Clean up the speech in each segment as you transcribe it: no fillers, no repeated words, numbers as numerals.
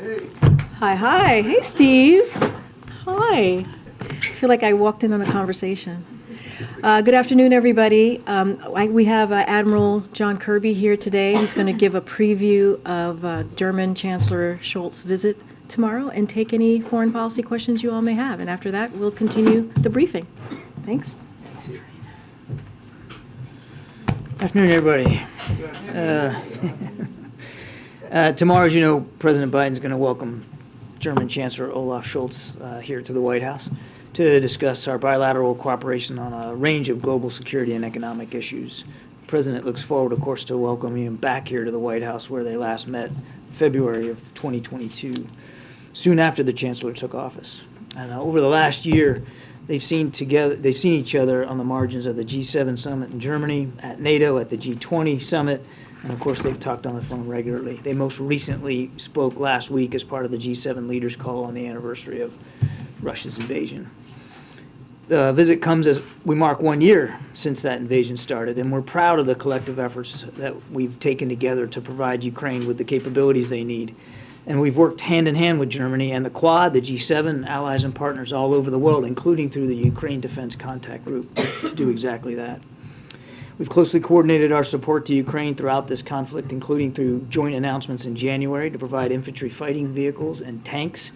Hi, hi. Hey, Steve. Hi. I feel like I walked in on a conversation. Good afternoon, everybody. We have Admiral John Kirby here today. He's going to give a preview of German Chancellor Scholz's visit tomorrow and take any foreign policy questions you all may have. And after that, we'll continue the briefing. Thanks. Afternoon, everybody. Tomorrow, as you know, President Biden's going to welcome German Chancellor Olaf Scholz here to the White House to discuss our bilateral cooperation on a range of global security and economic issues. The President looks forward, of course, to welcoming him back here to the White House, where they last met in February of 2022, soon after the Chancellor took office. And over the last year, they've seen each other on the margins of the G7 summit in Germany, at NATO, at the G20 summit, and of course they've talked on the phone regularly. They most recently spoke last week as part of the G7 leaders call on the anniversary of Russia's invasion. The visit comes as we mark 1 year since that invasion started, and we're proud of the collective efforts that we've taken together to provide Ukraine with the capabilities they need. And we've worked hand in hand with Germany and the Quad, the G7, allies and partners all over the world, including through the Ukraine Defense Contact Group, to do exactly that. We've closely coordinated our support to Ukraine throughout this conflict, including through joint announcements in January to provide infantry fighting vehicles and tanks.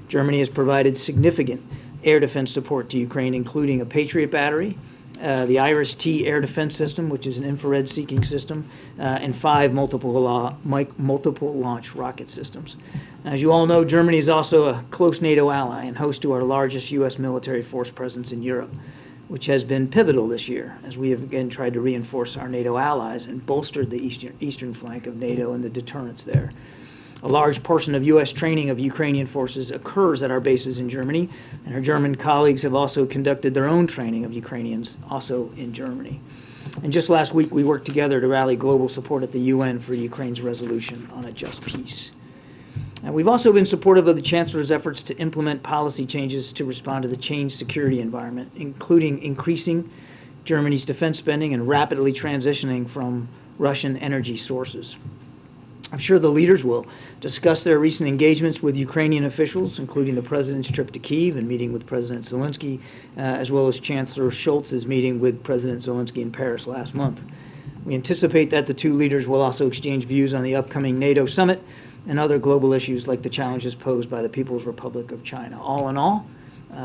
Germany has provided significant air defense support to Ukraine, including a Patriot battery, the Iris-T air defense system, which is an infrared seeking system, and 5 multiple launch rocket systems. As you all know, Germany is also a close NATO ally and host to our largest U.S. military force presence in Europe, which has been pivotal this year as we have again tried to reinforce our NATO allies and bolstered the eastern flank of NATO and the deterrence there. A large portion of U.S. training of Ukrainian forces occurs at our bases in Germany, and our German colleagues have also conducted their own training of Ukrainians also in Germany. And just last week, we worked together to rally global support at the UN for Ukraine's resolution on a just peace. And we've also been supportive of the Chancellor's efforts to implement policy changes to respond to the changed security environment, including increasing Germany's defense spending and rapidly transitioning from Russian energy sources. I'm sure the leaders will discuss their recent engagements with Ukrainian officials, including the President's trip to Kyiv and meeting with President Zelensky, as well as Chancellor Scholz's meeting with President Zelensky in Paris last month. We anticipate that the two leaders will also exchange views on the upcoming NATO summit and other global issues like the challenges posed by the People's Republic of China. All in all,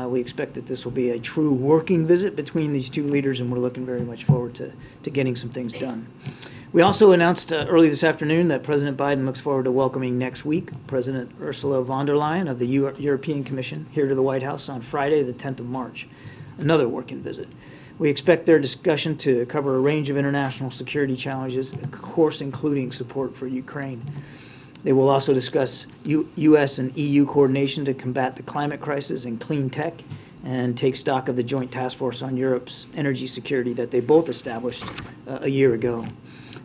we expect that this will be a true working visit between these two leaders, and we're looking very much forward to getting some things done. We also announced early this afternoon that President Biden looks forward to welcoming next week President Ursula von der Leyen of the European Commission here to the White House on Friday, the 10th of March, another working visit. We expect their discussion to cover a range of international security challenges, of course, including support for Ukraine. They will also discuss U.S. and EU coordination to combat the climate crisis and clean tech, and take stock of the Joint Task Force on Europe's energy security that they both established a year ago.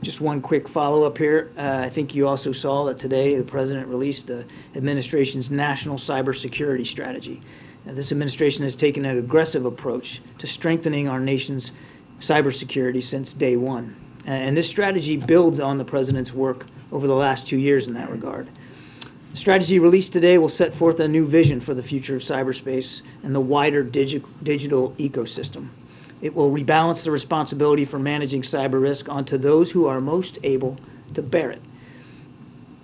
Just one quick follow-up here. I think you also saw that today the President released the administration's national cybersecurity strategy. Now, this administration has taken an aggressive approach to strengthening our nation's cybersecurity since day one. And this strategy builds on the President's work over the last 2 years in that regard. The strategy released today will set forth a new vision for the future of cyberspace and the wider digital ecosystem. It will rebalance the responsibility for managing cyber risk onto those who are most able to bear it,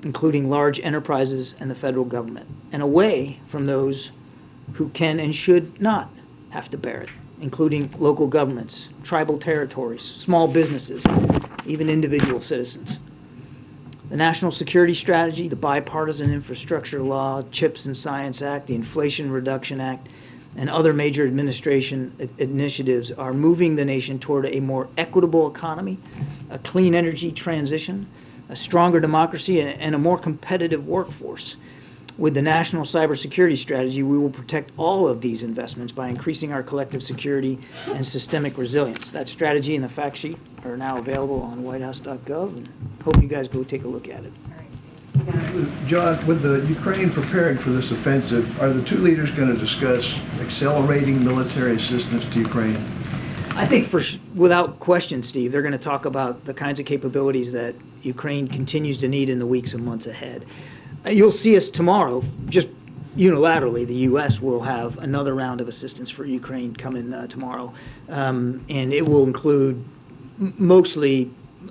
including large enterprises and the federal government, and away from those who can and should not have to bear it, including local governments, tribal territories, small businesses, even individual citizens. The National Security Strategy, the Bipartisan Infrastructure Law, CHIPS and Science Act, the Inflation Reduction Act, and other major administration initiatives are moving the nation toward a more equitable economy, a clean energy transition, a stronger democracy, and a more competitive workforce. With the National Cybersecurity Strategy, we will protect all of these investments by increasing our collective security and systemic resilience. That strategy and the fact sheet are now available on whitehouse.gov, and hope you guys go take a look at it. John, with the Ukraine preparing for this offensive, are the two leaders going to discuss accelerating military assistance to Ukraine? I think without question, Steve, they're going to talk about the kinds of capabilities that Ukraine continues to need in the weeks and months ahead. you'll see us tomorrow, just unilaterally, the U.S. will have another round of assistance for Ukraine coming tomorrow, and it will include mostly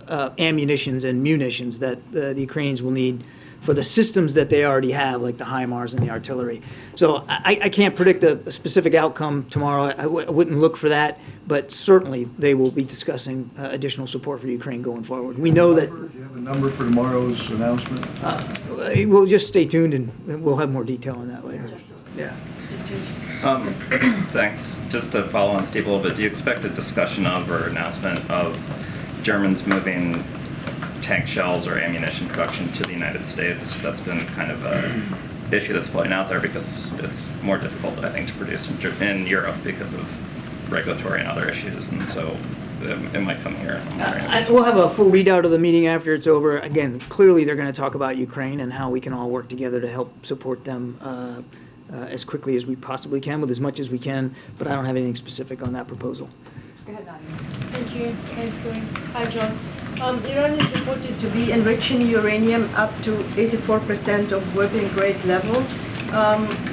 ammunitions and munitions that the Ukrainians will need for the systems that they already have, like the HIMARS and the artillery. So I can't predict a specific outcome tomorrow. I wouldn't look for that, but certainly they will be discussing additional support for Ukraine going forward. We know that. Do you have a number for tomorrow's announcement? We'll just stay tuned, and we'll have more detail on that later. Yeah. Thanks. Just to follow on Steve a little bit, do you expect a discussion of or announcement of Germans moving tank shells or ammunition production to the United States? That's been kind of a issue that's floating out there because it's more difficult, I think, to produce in Europe because of regulatory and other issues, and so it might come here. We'll have a full readout of the meeting after it's over. Again, clearly they're going to talk about Ukraine and how we can all work together to help support them as quickly as we possibly can, with as much as we can, but I don't have anything specific on that proposal. Go ahead, Nadia. Thank you. Thanks, Karine. Hi, John. Iran is reported to be enriching uranium up to 84% of working grade level.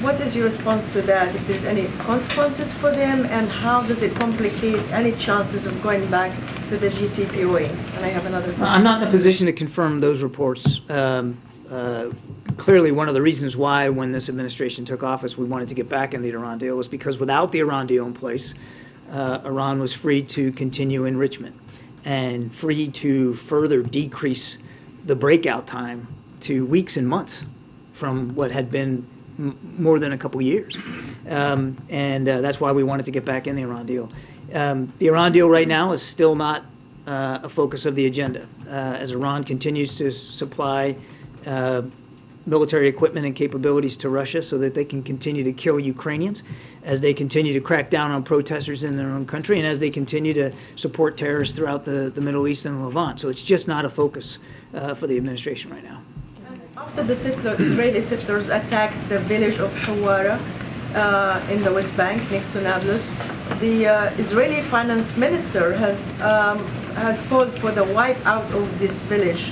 What is your response to that? If there's any consequences for them, and how does it complicate any chances of going back to the JCPOA? And I have another question. I'm not in a position to confirm those reports. Clearly, one of the reasons why, when this administration took office, we wanted to get back in the Iran deal was because without the Iran deal in place, Iran was free to continue enrichment and free to further decrease the breakout time to weeks and months from what had been more than a couple years. That's why we wanted to get back in the Iran deal. The Iran deal right now is still not a focus of the agenda, as Iran continues to supply military equipment and capabilities to Russia so that they can continue to kill Ukrainians, as they continue to crack down on protesters in their own country, and as they continue to support terrorists throughout the Middle East and Levant. So it's just not a focus for the administration right now. After the Israeli settlers attacked the village of Hawara in the West Bank next to Nablus, the Israeli finance minister has called for the wipe out of this village.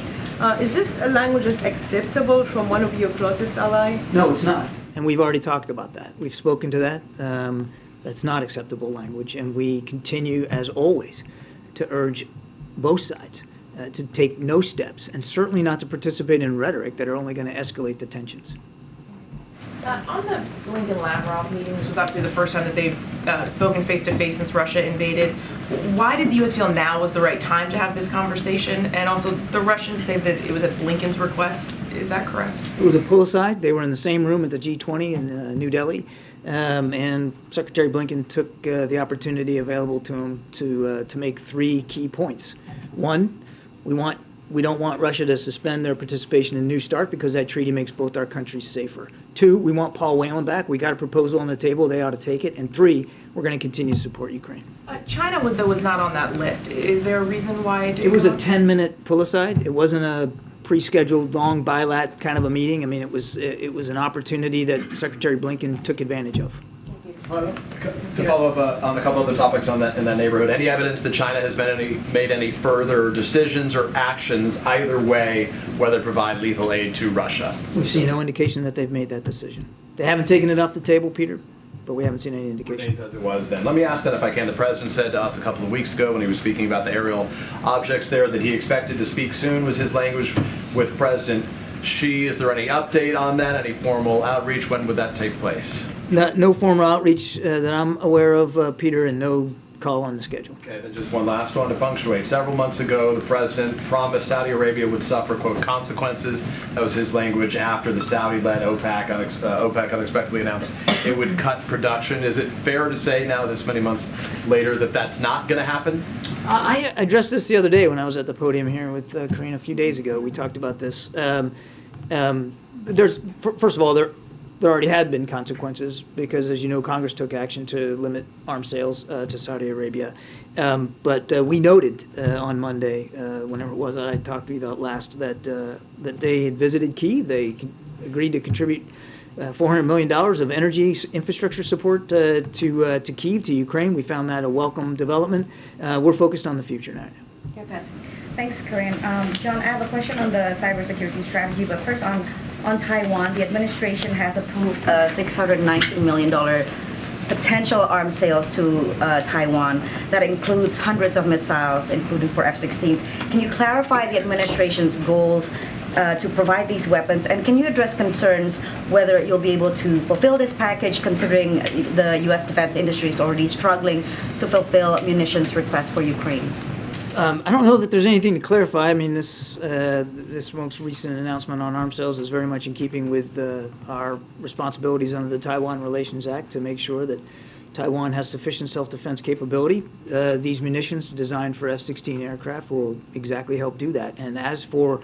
Is this a language that's acceptable from one of your closest allies? No, it's not. And we've already talked about that. We've spoken to that. That's not acceptable language. And we continue, as always, to urge both sides to take no steps, and certainly not to participate in rhetoric that are only going to escalate the tensions. On the Blinken-Lavrov meeting, this was obviously the first time that they've spoken face-to-face since Russia invaded. Why did the U.S. feel now was the right time to have this conversation? And also, the Russians say that it was at Blinken's request. Is that correct? It was a pull-aside. They were in the same room at the G20 in New Delhi. And Secretary Blinken took the opportunity available to him to make three key points. One, we don't want Russia to suspend their participation in New START because that treaty makes both our countries safer. Two, we want Paul Whelan back. We got a proposal on the table. They ought to take it. And three, we're going to continue to support Ukraine. China, though, was not on that list. Is there a reason why it didn't? It was a 10-minute pull-aside. It wasn't a pre-scheduled long bilat kind of a meeting. I mean, it was an opportunity that Secretary Blinken took advantage of. To follow up on a couple other topics in that neighborhood, any evidence that China has made any further decisions or actions either way, whether to provide lethal aid to Russia? We've seen no indication that they've made that decision. They haven't taken it off the table, Peter, but we haven't seen any indication. As it was then. Let me ask that if I can. The president said to us a couple of weeks ago when he was speaking about the aerial objects there that he expected to speak soon, was his language, with President Xi. Is there any update on that? Any formal outreach? When would that take place? No formal outreach that I'm aware of, Peter, and no call on the schedule. Okay, then just one last one to punctuate. Several months ago, the president promised Saudi Arabia would suffer, quote, consequences. That was his language after the Saudi-led OPEC unexpectedly announced it would cut production. Is it fair to say now, this many months later, that that's not going to happen? I addressed this the other day when I was at the podium here with Karine a few days ago. We talked about this. First of all, there already had been consequences because, as you know, Congress took action to limit arms sales to Saudi Arabia. But we noted on Monday, whenever it was that I talked to you about last, that they had visited Kyiv. They agreed to contribute $400 million of energy infrastructure support to Kyiv, to Ukraine. We found that a welcome development. We're focused on the future now. Yeah, Patsy. Thanks, Karine. John, I have a question on the cybersecurity strategy, but first on on Taiwan, the administration has approved a $619 million potential arms sales to Taiwan that includes hundreds of missiles, including for F-16s. Can you clarify the administration's goals to provide these weapons, and can you address concerns whether you'll be able to fulfill this package, considering the U.S. defense industry is already struggling to fulfill munitions requests for Ukraine? I don't know that there's anything to clarify. I mean, this most recent announcement on arms sales is very much in keeping with our responsibilities under the Taiwan Relations Act to make sure that Taiwan has sufficient self-defense capability. These munitions designed for F-16 aircraft will exactly help do that. And as for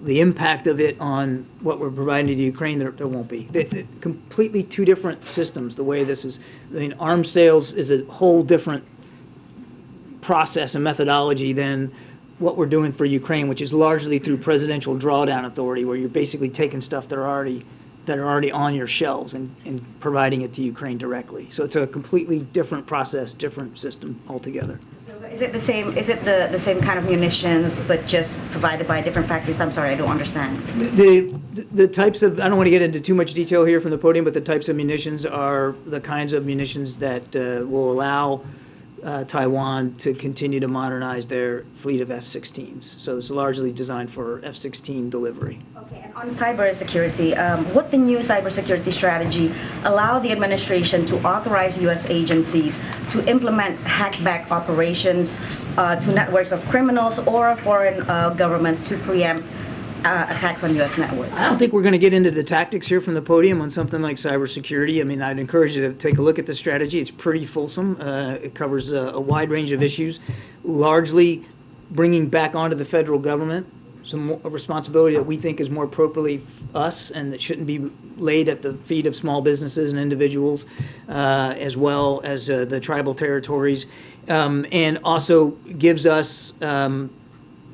the impact of it on what we're providing to Ukraine, there won't be. They're completely two different systems, the way this is. I mean, arms sales is a whole different process and methodology than what we're doing for Ukraine, which is largely through presidential drawdown authority, where you're basically taking stuff that are already on your shelves and providing it to Ukraine directly. So it's a completely different process, different system altogether. So is it the same? Is it the same kind of munitions, but just provided by different factories? I'm sorry, I don't understand. The types of, I don't want to get into too much detail here from the podium, but the types of munitions are the kinds of munitions that will allow Taiwan to continue to modernize their fleet of F-16s. So it's largely designed for F-16 delivery. Okay, and on cybersecurity, would the new cybersecurity strategy allow the administration to authorize U.S. agencies to implement hackback operations to networks of criminals or foreign governments to preempt attacks on U.S. networks? I don't think we're going to get into the tactics here from the podium on something like cybersecurity. I mean, I'd encourage you to take a look at the strategy. It's pretty fulsome. It covers a wide range of issues, largely bringing back onto the federal government some responsibility that we think is more appropriately us and that shouldn't be laid at the feet of small businesses and individuals, as well as the tribal territories, and also gives us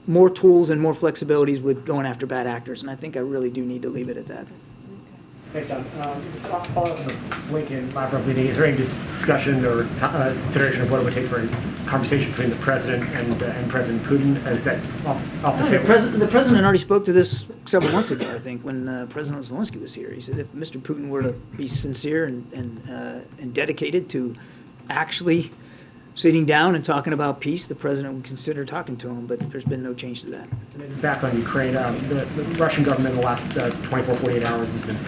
more tools and more flexibilities with going after bad actors. And I think I really do need to leave it at that. Thanks, John. Following up on the Lincoln Lavrov meeting, is there any discussion or consideration of what it would take for a conversation between the president and President Putin? Is that off the table? The president already spoke to this several months ago, I think, when President Zelensky was here. He said if Mr. Putin were to be sincere and dedicated to actually sitting down and talking about peace, the president would consider talking to him, but there's been no change to that. And then back on Ukraine, the Russian government in the last 24, 48 hours has been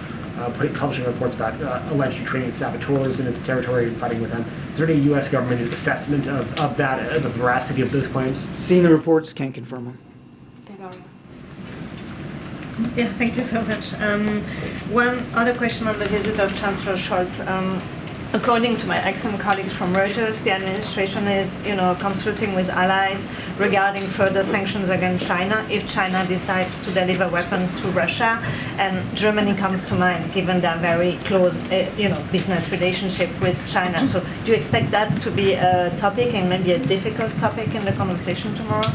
publishing reports about alleged Ukrainian saboteurs in its territory and fighting with them. Is there any U.S. government assessment of that, the veracity of those claims? Seen the reports, can't confirm them. Yeah, thank you so much. One other question on the visit of Chancellor Scholz. According to my excellent colleagues from Reuters, the administration is, consulting with allies regarding further sanctions against China if China decides to deliver weapons to Russia. And Germany comes to mind, given their very close, business relationship with China. So, do you expect that to be a topic and maybe a difficult topic in the conversation tomorrow?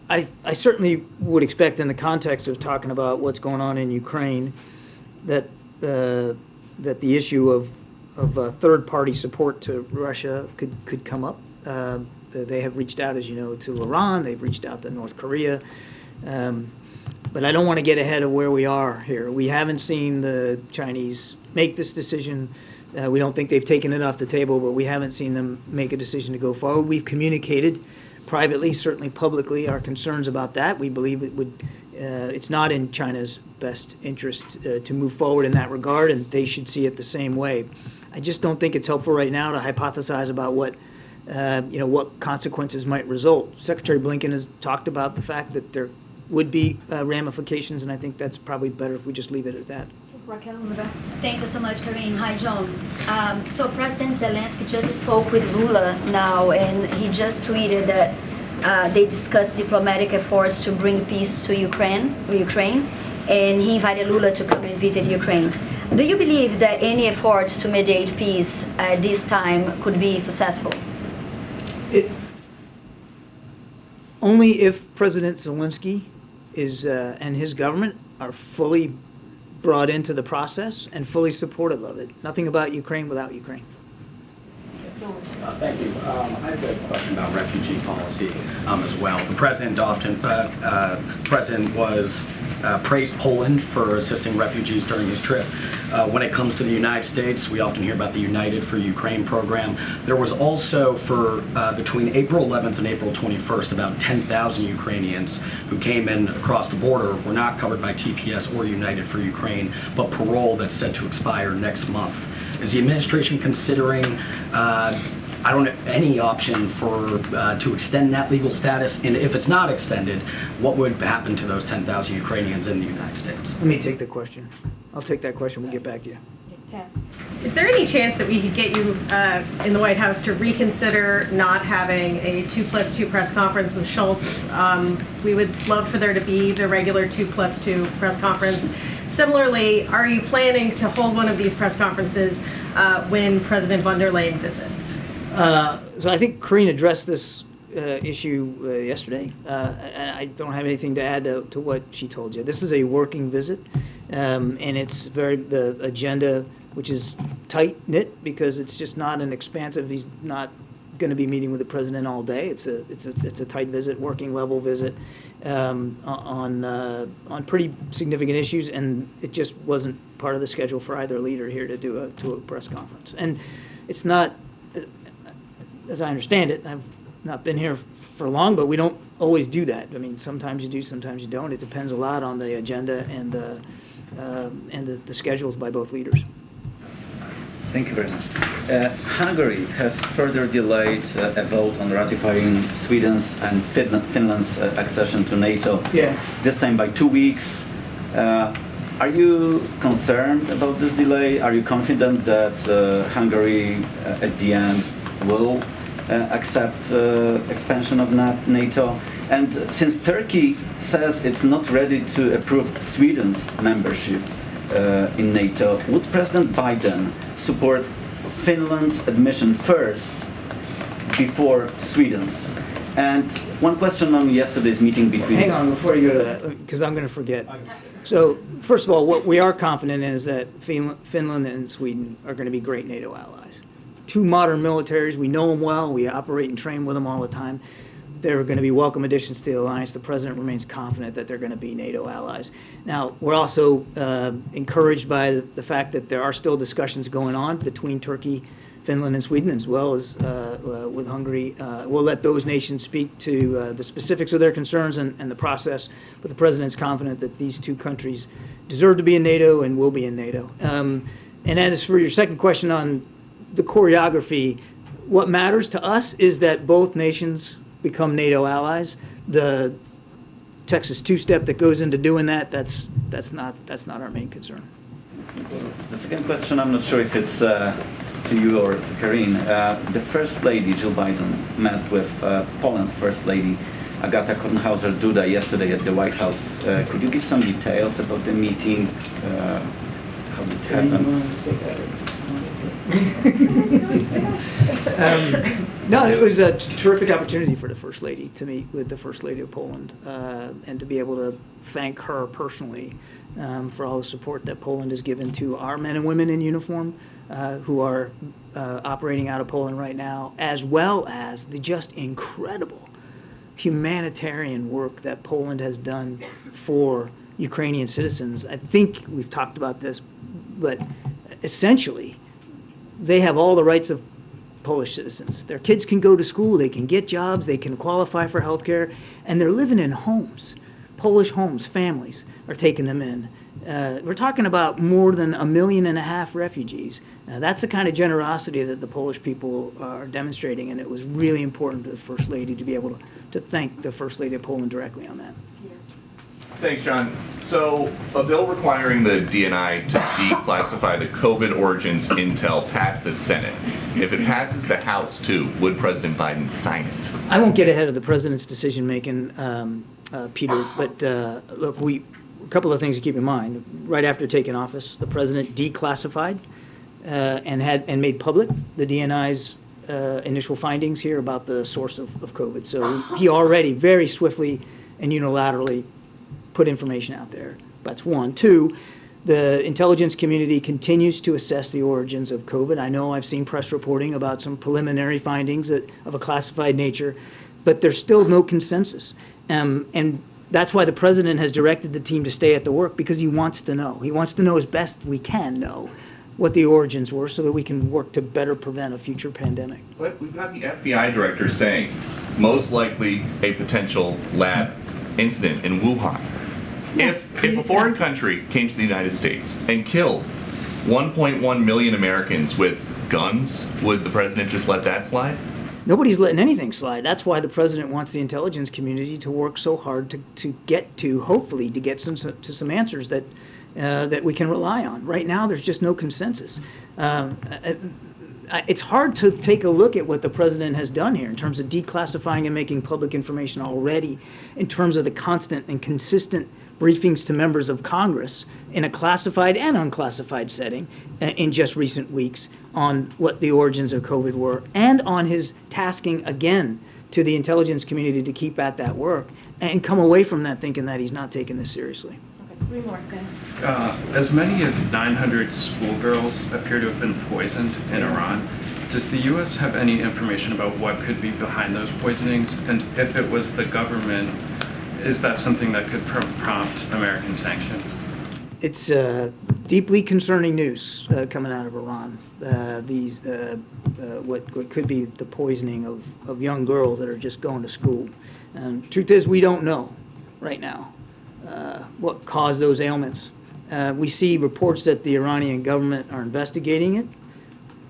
I certainly would expect, in the context of talking about what's going on in Ukraine, that the issue of third-party support to Russia could come up. They have reached out, as you know, to Iran. They've reached out to North Korea. But I don't want to get ahead of where we are here. We haven't seen the Chinese make this decision. We don't think they've taken it off the table, but we haven't seen them make a decision to go forward. We've communicated privately, certainly publicly, our concerns about that. We believe it would. It's not in China's best interest to move forward in that regard, and they should see it the same way. I just don't think it's helpful right now to hypothesize about what consequences might result. Secretary Blinken has talked about the fact that there would be ramifications, and I think that's probably better if we just leave it at that. Raquel in the back. Thank you so much, Karine. Hi, John. So President Zelensky just spoke with Lula now, and he just tweeted that they discussed diplomatic efforts to bring peace to Ukraine, and he invited Lula to come and visit Ukraine. Do you believe that any efforts to mediate peace at this time could be successful? Only if President Zelensky and his government are fully brought into the process and fully supportive of it. Nothing about Ukraine without Ukraine. Thank you. I have a question about refugee policy as well. The president was praised Poland for assisting refugees during his trip. When it comes to the United States, we often hear about the United for Ukraine program. There was also for between April 11th and April 21st, about 10,000 Ukrainians who came in across the border were not covered by TPS or United for Ukraine, but parole that's set to expire next month. Is the administration considering any option for to extend that legal status? And if it's not extended, what would happen to those 10,000 Ukrainians in the United States? Let me take the question. I'll take that question. We'll get back to you. Is there any chance that we could get you in the White House to reconsider not having a 2+2 press conference with Schultz? We would love for there to be the regular 2+2 press conference. Similarly, are you planning to hold one of these press conferences when President von der Leyen visits? So I think Karine addressed this issue yesterday. I don't have anything to add to what she told you. This is a working visit, and it's the agenda, which is tight-knit because it's just not an expansive, he's not going to be meeting with the president all day. It's a tight visit, working level visit on pretty significant issues, and it just wasn't part of the schedule for either leader here to do a press conference. And it's not, as I understand it, I've not been here for long, but we don't always do that. I mean, sometimes you do, sometimes you don't. It depends a lot on the agenda and the schedules by both leaders. Thank you very much. Hungary has further delayed a vote on ratifying Sweden's and Finland's accession to NATO. Yeah. This time by 2 weeks. Are you concerned about this delay? Are you confident that Hungary at the end will accept expansion of NATO? And since Turkey says it's not ready to approve Sweden's membership in NATO, would President Biden support Finland's admission first before Sweden's? And one question on yesterday's meeting between... Hang on before you go to that, because I'm going to forget. So, first of all, what we are confident in is that Finland and Sweden are going to be great NATO allies. Two modern militaries, we know them well, we operate and train with them all the time. They're going to be welcome additions to the alliance. The president remains confident that they're going to be NATO allies. Now, we're also encouraged by the fact that there are still discussions going on between Turkey, Finland, and Sweden, as well as with Hungary. We'll let those nations speak to the specifics of their concerns and the process, but the president's confident that these two countries deserve to be in NATO and will be in NATO. And as for your second question on the choreography, what matters to us is that both nations become NATO allies. The Texas two-step that goes into doing that, that's not our main concern. The second question, I'm not sure if it's to you or to Karine. The First Lady, Jill Biden, met with Poland's First Lady, Agata Kornhauser-Duda, yesterday at the White House. Could you give some details about the meeting? How did it happen? No, it was a terrific opportunity for the First Lady to meet with the First Lady of Poland and to be able to thank her personally for all the support that Poland has given to our men and women in uniform who are operating out of Poland right now, as well as the just incredible humanitarian work that Poland has done for Ukrainian citizens. I think we've talked about this, but essentially, they have all the rights of Polish citizens. Their kids can go to school, they can get jobs, they can qualify for health care, and they're living in homes. Polish homes, families are taking them in. We're talking about more than 1.5 million refugees. That's the kind of generosity that the Polish people are demonstrating, and it was really important to the First Lady to be able to thank the First Lady of Poland directly on that. Thanks, John. So, a bill requiring the DNI to declassify the COVID origins intel passed the Senate. If it passes the House, too, would President Biden sign it? I won't get ahead of the president's decision-making, Peter, but look, a couple of things to keep in mind. Right after taking office, the president declassified and made public the DNI's initial findings here about the source of COVID. So he already very swiftly and unilaterally put information out there. That's one. Two, The intelligence community continues to assess the origins of COVID. I know I've seen press reporting about some preliminary findings of a classified nature, but there's still no consensus. And that's why the president has directed the team to stay at the work, because he wants to know. He wants to know as best we can know what the origins were so that we can work to better prevent a future pandemic. But we've got the FBI director saying most likely a potential lab incident in Wuhan. If a foreign country came to the United States and killed 1.1 million Americans with guns, would the president just let that slide? Nobody's letting anything slide. That's why the president wants the intelligence community to work so hard to get to, hopefully, to get some answers that that we can rely on. Right now, there's just no consensus. It's hard to take a look at what the president has done here in terms of declassifying and making public information already, in terms of the constant and consistent briefings to members of Congress in a classified and unclassified setting in just recent weeks on what the origins of COVID were, and on his tasking again to the intelligence community to keep at that work and come away from that thinking that he's not taking this seriously. Three more, go ahead. As many as 900 schoolgirls appear to have been poisoned in Iran. Does the U.S. have any information about what could be behind those poisonings? And if it was the government, is that something that could prompt American sanctions? It's deeply concerning news coming out of Iran. What could be the poisoning of young girls that are just going to school. And truth is, we don't know right now what caused those ailments. We see reports that the Iranian government are investigating it.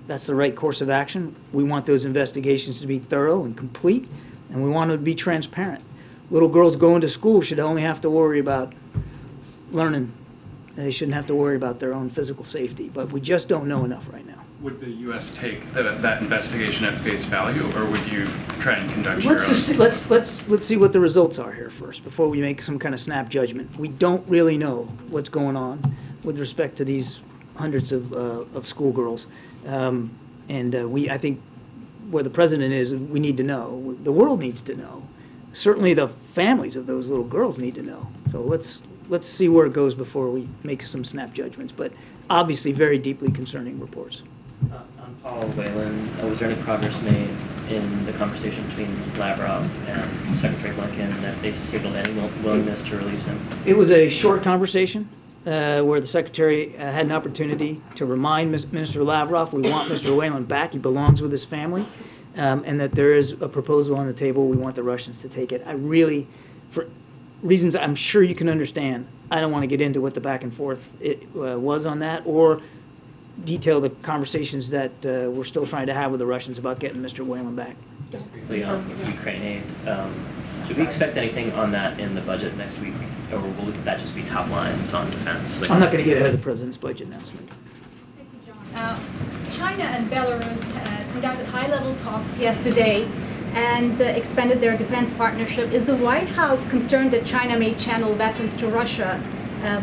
That's the right course of action. We want those investigations to be thorough and complete, and we want them to be transparent. Little girls going to school should only have to worry about learning. They shouldn't have to worry about their own physical safety, but we just don't know enough right now. Would the U.S. take that investigation at face value, or would you try and conduct your own? Let's see what the results are here first before we make some kind of snap judgment. We don't really know what's going on with respect to these hundreds of schoolgirls, I think where the president is, we need to know. The world needs to know. Certainly, the families of those little girls need to know. So let's see where it goes before we make some snap judgments. But obviously, very deeply concerning reports. I'm Paul Whalen. Was there any progress made in the conversation between Lavrov and Secretary Blinken that they signaled any willingness to release him? It was a short conversation where the Secretary had an opportunity to remind Minister Lavrov we want Mr. Whalen back. He belongs with his family, and that there is a proposal on the table. We want the Russians to take it. I really, for reasons I'm sure you can understand, I don't want to get into what the back and forth was on that, or detail the conversations that we're still trying to have with the Russians about getting Mr. Whalen back. Just briefly on Ukraine aid, should we expect anything on that in the budget next week, or will that just be top lines on defense? I'm not going to get ahead of the president's budget announcement. Thank you, John. China and Belarus conducted high-level talks yesterday and expanded their defense partnership. Is the White House concerned that China may channel weapons to Russia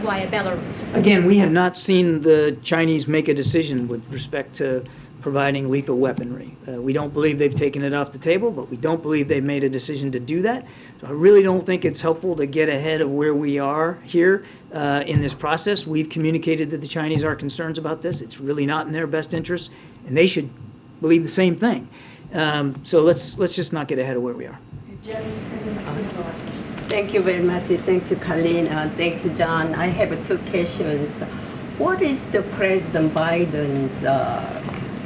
via Belarus? Again, we have not seen the Chinese make a decision with respect to providing lethal weaponry. We don't believe they've taken it off the table, but we don't believe they've made a decision to do that. So I really don't think it's helpful to get ahead of where we are here in this process. We've communicated that the Chinese are concerned about this. It's really not in their best interest, and they should believe the same thing. So let's just not get ahead of where we are. Thank you very much. Thank you, Karine. Thank you, John. I have two questions. What is the President Biden's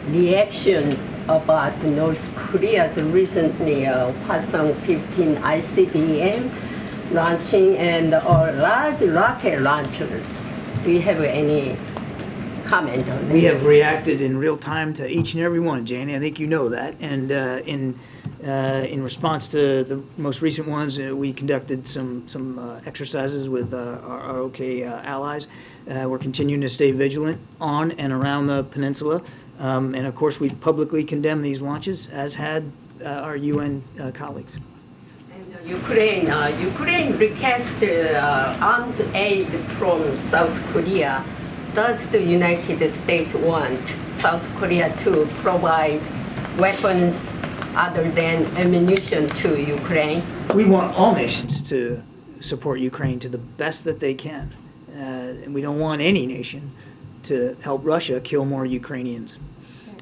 reactions about North Korea's recently Hwasong-15 ICBM launching and large rocket launchers? Do you have any comment on that? We have reacted in real time to each and every one, Janie. I think you know that. And in response to the most recent ones, we conducted some exercises with our OK allies. We're continuing to stay vigilant on and around the peninsula. And of course, we've publicly condemned these launches, as had our UN colleagues. And Ukraine requested arms aid from South Korea. Does the United States want South Korea to provide weapons other than ammunition to Ukraine? We want all nations to support Ukraine to the best that they can. and we don't want any nation to help Russia kill more Ukrainians.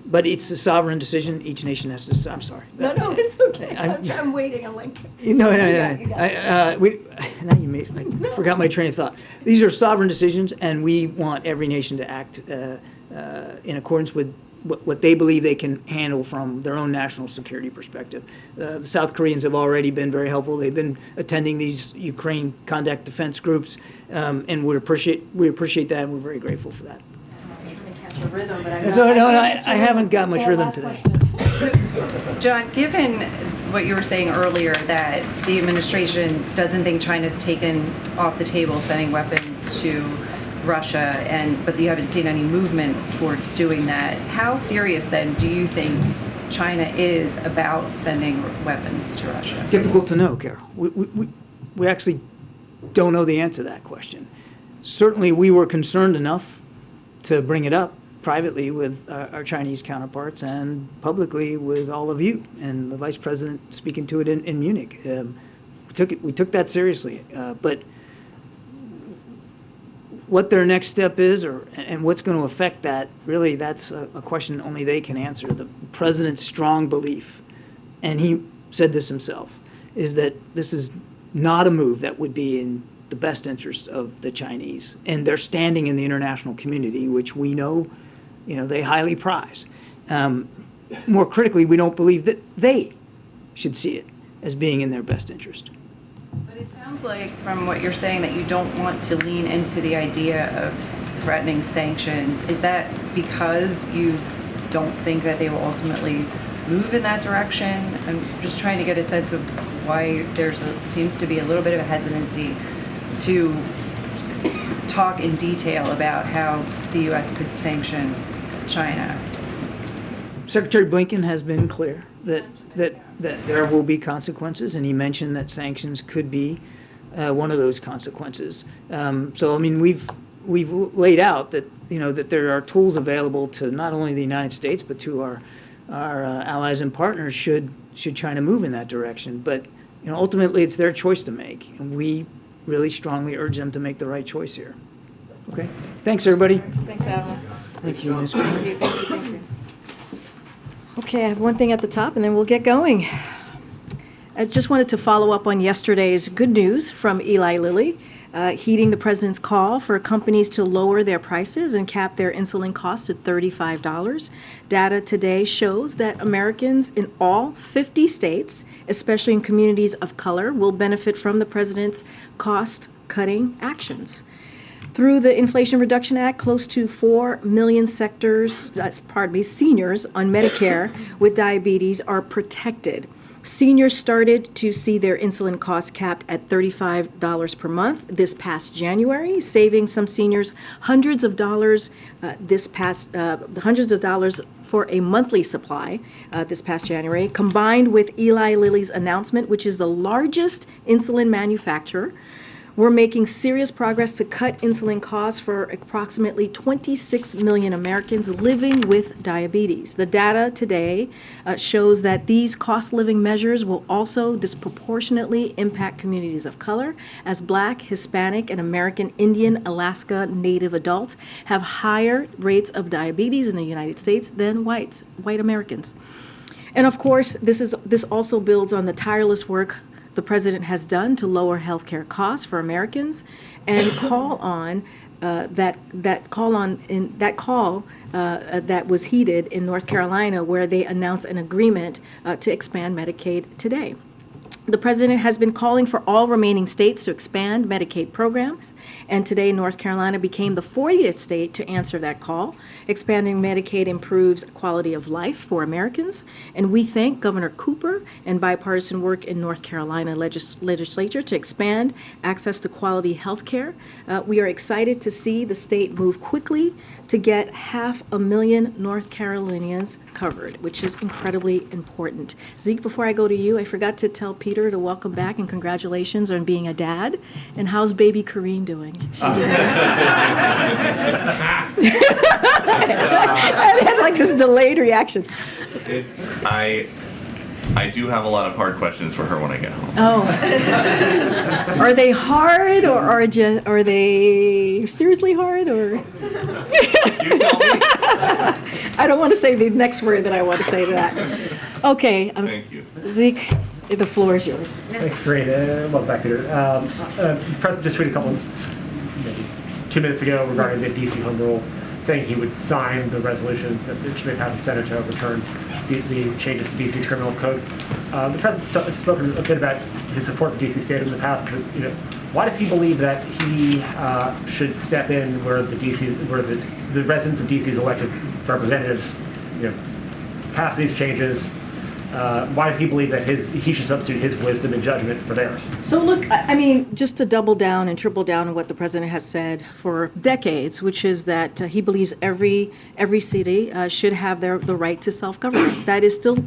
But it's a sovereign decision. Each nation has to. I'm sorry. No, it's okay. I'm- I'm waiting. I'm like. No. You got it. Now you made. I forgot my train of thought. These are sovereign decisions, and we want every nation to act in accordance with what they believe they can handle from their own national security perspective. The South Koreans have already been very helpful. They've been attending these Ukraine conduct defense groups, and we appreciate that, and we're very grateful for that. Your rhythm, but I haven't got much rhythm today. John, given what you were saying earlier, that the administration doesn't think China's taken off the table sending weapons to Russia, but you haven't seen any movement towards doing that, how serious then do you think China is about sending weapons to Russia? Difficult to know, Carol. We actually don't know the answer to that question. Certainly, we were concerned enough to bring it up privately with our Chinese counterparts and publicly with all of you, and the Vice President speaking to it in Munich. We took that seriously, but what their next step is and what's going to affect that, really, that's a question only they can answer. The President's strong belief, and he said this himself, is that this is not a move that would be in the best interest of the Chinese and their standing in the international community, which we know, they highly prize. More critically, we don't believe that they should see it as being in their best interest. But it sounds like, from what you're saying, that you don't want to lean into the idea of threatening sanctions. Is that because you don't think that they will ultimately move in that direction? I'm just trying to get a sense of why seems to be a little bit of a hesitancy to talk in detail about how the U.S. could sanction China. Secretary Blinken has been clear that there will be consequences, and he mentioned that sanctions could be one of those consequences. So, I mean, we've laid out that that there are tools available to not only the United States but to our allies and partners should China move in that direction. But ultimately, it's their choice to make, and we really strongly urge them to make the right choice here. Okay. Thanks, everybody. Thanks, Admiral. Thank you, Ms. Thank you. Okay, I have one thing at the top, and then we'll get going. I just wanted to follow up on yesterday's good news from Eli Lilly, heeding the president's call for companies to lower their prices and cap their insulin costs at $35. Data today shows that Americans in all 50 states, especially in communities of color, will benefit from the president's cost-cutting actions. Through the Inflation Reduction Act, close to 4 million seniors on Medicare with diabetes are protected. Seniors started to see their insulin costs capped at $35 per month this past January, saving some seniors hundreds of dollars for a monthly supply this past January, combined with Eli Lilly's announcement, which is the largest insulin manufacturer. We're making serious progress to cut insulin costs for approximately 26 million Americans living with diabetes. The data today shows that these cost living measures will also disproportionately impact communities of color, as Black, Hispanic, and American Indian, Alaska Native adults have higher rates of diabetes in the United States than white Americans. And of course, this also builds on the tireless work the president has done to lower healthcare costs for Americans, and call on that was heeded in North Carolina, where they announced an agreement to expand Medicaid today. The president has been calling for all remaining states to expand Medicaid programs, and today North Carolina became the 40th state to answer that call. Expanding Medicaid improves quality of life for Americans, and we thank Governor Cooper and bipartisan work in North Carolina legislature to expand access to quality health care. We are excited to see the state move quickly to get 500,000 North Carolinians covered, which is incredibly important. Zeke, before I go to you, I forgot to tell Peter to welcome back and congratulations on being a dad. And how's baby Karine doing? I had like this delayed reaction. I do have a lot of hard questions for her when I get home. Oh. Are they hard, or are they seriously hard, or? You tell me. I don't want to say the next word that I want to say to that. Okay. Thank you. Zeke, the floor is yours. Thanks, Karine. Welcome back, Peter. The President just tweeted a couple, maybe 2 minutes ago regarding the DC home rule, saying he would sign the resolutions that should be passed the Senate to overturn the changes to DC's criminal code. The President's spoken a bit about his support for DC State in the past. But, why does he believe that he should step in where the residents of DC's elected representatives, pass these changes? Why does he believe that he should substitute his wisdom and judgment for theirs? So look, I mean, just to double down and triple down on what the president has said for decades, which is that he believes every city should have the right to self-government. That is still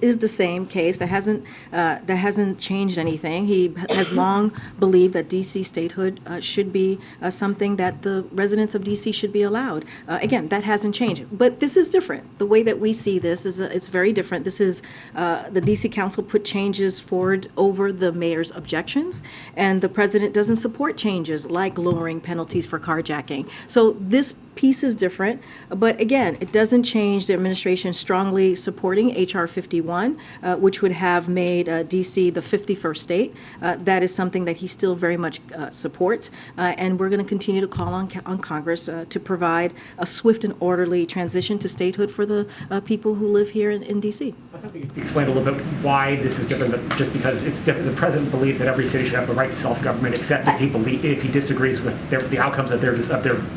is the same case. That hasn't changed anything. He has long believed that DC statehood should be something that the residents of DC should be allowed. Again, that hasn't changed. But this is different. The way that we see this is it's very different. This is the DC Council put changes forward over the mayor's objections, and the president doesn't support changes like lowering penalties for carjacking. So this piece is different, but again, it doesn't change the administration strongly supporting H.R. 51, which would have made D.C. the 51st state. That is something that he still very much supports, and we're going to continue to call on Congress to provide a swift and orderly transition to statehood for the people who live here in D.C. I was hoping you could explain a little bit why this is different, but just because it's different. The president believes that every city should have the right to self-government, except if he disagrees with the outcomes of their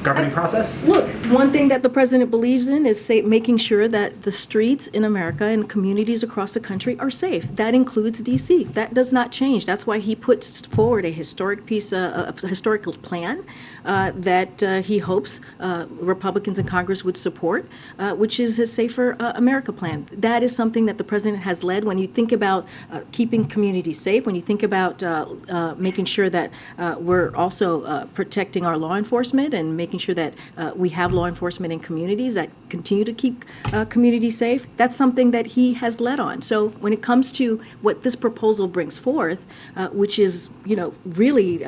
governing process. Look, one thing that the president believes in is making sure that the streets in America and communities across the country are safe. That includes D.C. That does not change. That's why he puts forward a historical plan that he hopes Republicans in Congress would support, which is his Safer America plan. That is something that the president has led. When you think about keeping communities safe, when you think about making sure that we're also protecting our law enforcement and making sure that we have law enforcement in communities that continue to keep communities safe, that's something that he has led on. So when it comes to what this proposal brings forth, which is, really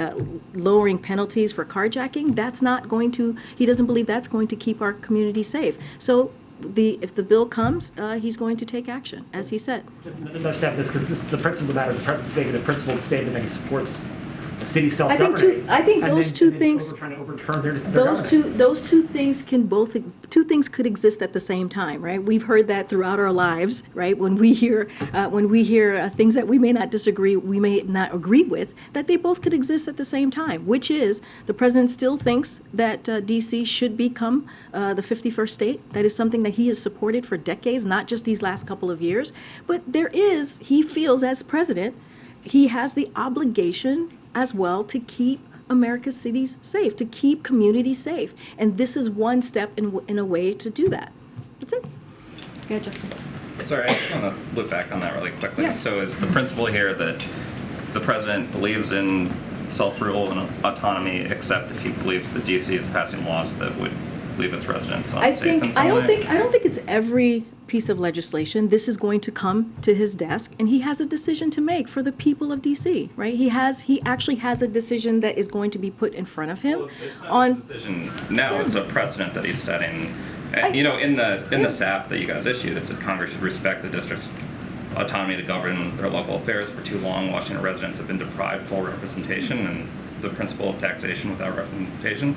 lowering penalties for carjacking, that's not going to, he doesn't believe that's going to keep our community safe. So if the bill comes, he's going to take action, as he said. Just another step this, because the principle matter, the president's making a principled statement that he supports city self-governing. I think those two things. Trying to overturn their those two things could exist at the same time, right? We've heard that throughout our lives, right? When we hear things that we may not agree with, that they both could exist at the same time. Which is the president still thinks that D.C. should become the 51st state. That is something that he has supported for decades, not just these last couple of years. But he feels as president, he has the obligation as well to keep America's cities safe, to keep communities safe. And this is one step in a way to do that. That's it. Yeah, Justin. Sorry, I just want to look back on that really quickly. Yeah. So is the principle here that the president believes in self-rule and autonomy, except if he believes that D.C. is passing laws that would leave its residents unsafe in some way? I don't think it's every piece of legislation. This is going to come to his desk, and he has a decision to make for the people of D.C. Right? He actually has a decision that is going to be put in front of him. Well, it's not a decision now. It's a precedent that he's setting. In the SAP that you guys issued, it said Congress should respect the district's autonomy to govern their local affairs. For too long, Washington residents have been deprived full representation, and the principle of taxation without representation.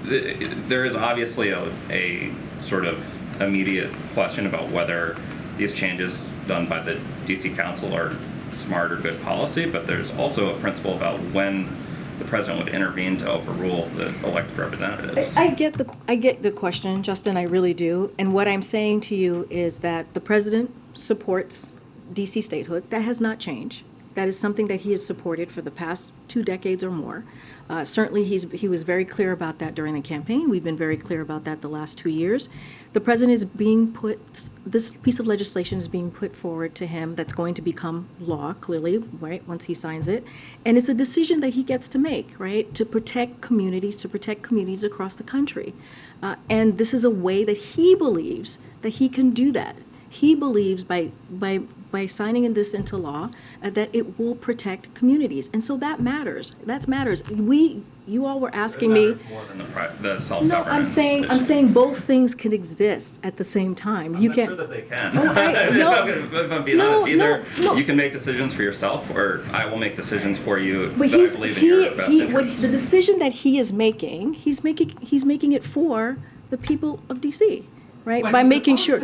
There is obviously a sort of immediate question about whether these changes done by the DC Council are smart or good policy, but there's also a principle about when the president would intervene to overrule the elected representatives. I get the question, Justin, I really do. And what I'm saying to you is that the president supports DC statehood. That has not changed. That is something that he has supported for the past 2 decades or more. Certainly, he was very clear about that during the campaign. We've been very clear about that the last 2 years. The president is this piece of legislation is being put forward to him that's going to become law, clearly, right, once he signs it. And it's a decision that he gets to make, right, to protect communities across the country. And this is a way that he believes that he can do that. he believes by signing this into law that it will protect communities, and so that matters. That matters. You all were asking me. More than the No, self-governance. I'm saying both things can exist at the same time. I'm not sure that they can. Okay, if I'm being honest, either you can make decisions for yourself, or I will make decisions for you But that I believe in your best interest. the decision that he is making, he's making it for the people of DC, right? By making sure.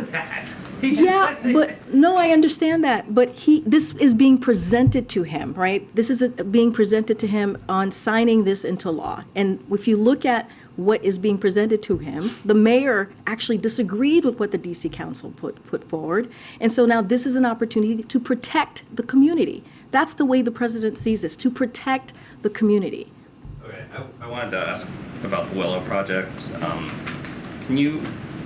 Yeah, but no, I understand that. But this is being presented to him, right? This is being presented to him on signing this into law. And if you look at what is being presented to him, the mayor actually disagreed with what the DC Council put forward. And so now this is an opportunity to protect the community. That's the way the president sees this, to protect the community. Okay, I wanted to ask about the Willow project. Can you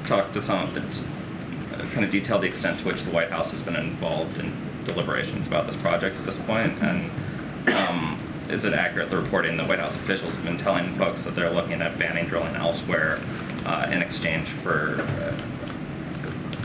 talk to kind of detail the extent to which the White House has been involved in deliberations about this project at this point? And is it accurate, the reporting the White House officials have been telling folks that they're looking at banning drilling elsewhere in exchange for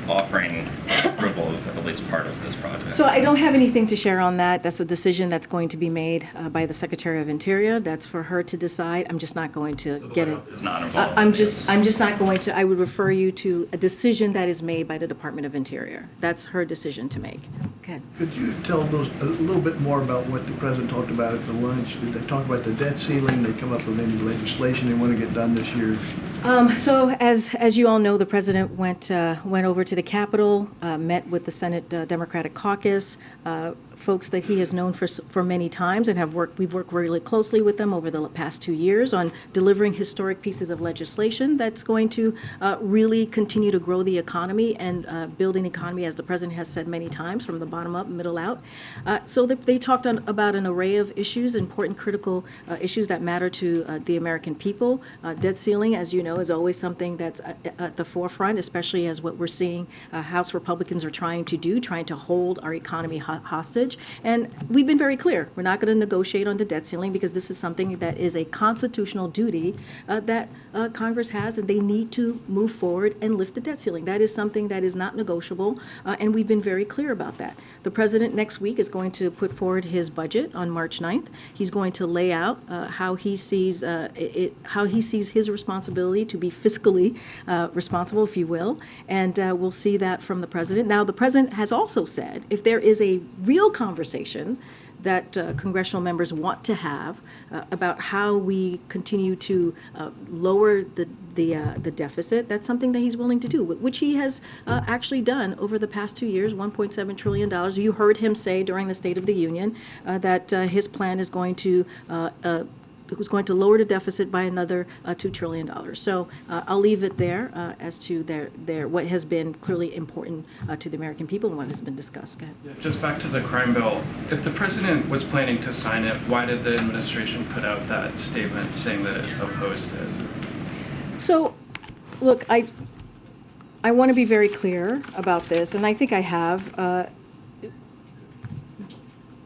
offering approval of at least part of this project? So I don't have anything to share on that. That's a decision that's going to be made by the Secretary of Interior. That's for her to decide. I'm just not going to get it. Is not involved. I'm just not going to. I would refer you to a decision that is made by the Department of Interior. That's her decision to make. Okay. Could you tell those a little bit more about what the president talked about at the lunch? Did they talk about the debt ceiling? Did they come up with any legislation they want to get done this year? So as you all know, the president went over to the Capitol, met with the Senate Democratic Caucus, folks that he has known for many times, and we've worked really closely with them over the past 2 years on delivering historic pieces of legislation that's going to really continue to grow the economy and build an economy, as the president has said many times, from the bottom up, middle out. So they talked about an array of issues, important critical issues that matter to the American people. Debt ceiling, as you know, is always something that's at the forefront, especially as what we're seeing House Republicans are trying to do, trying to hold our economy hostage. And we've been very clear, we're not going to negotiate on the debt ceiling because this is something that is a constitutional duty that Congress has, and they need to move forward and lift the debt ceiling. That is something that is not negotiable, and we've been very clear about that. The president next week is going to put forward his budget on March 9th. He's going to lay out how he sees his responsibility to be fiscally responsible, if you will, and we'll see that from the president. Now, the president has also said if there is a real conversation that congressional members want to have about how we continue to lower the deficit, that's something that he's willing to do, which he has actually done over the past 2 years, $1.7 trillion. You heard him say during the State of the Union that his plan is going to lower the deficit by another $2 trillion. So I'll leave it there as to what has been clearly important to the American people and what has been discussed. Go ahead. Yeah, just back to the crime bill. If the president was planning to sign it, why did the administration put out that statement saying that it opposed it? So, look, I want to be very clear about this, and I think I have.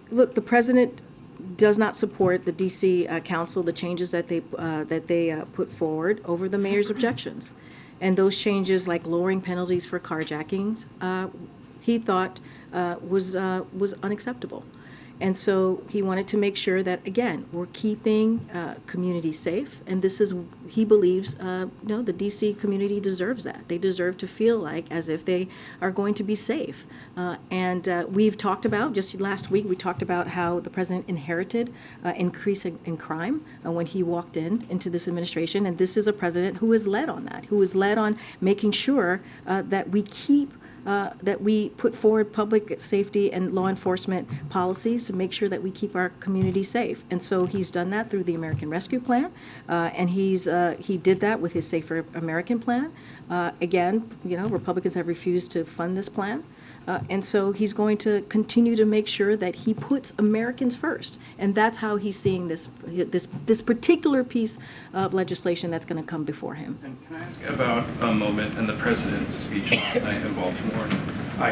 Look, the president does not support the DC Council, the changes that they put forward over the mayor's objections. And those changes, like lowering penalties for carjackings, he thought was unacceptable. And so he wanted to make sure that, again, we're keeping communities safe. And this is, he believes, the DC community deserves that. They deserve to feel like as if they are going to be safe. And we've talked about, just last week, we talked about how the president inherited increase in crime when he walked into this administration. And this is a president who has led on that, who has led on making sure that we keep that we put forward public safety and law enforcement policies to make sure that we keep our community safe. And so he's done that through the American Rescue Plan, and he did that with his Safer American Plan. Again, Republicans have refused to fund this plan. And so he's going to continue to make sure that he puts Americans first, and that's how he's seeing this particular piece of legislation that's going to come before him. And can I ask about a moment in the president's speech last night in Baltimore?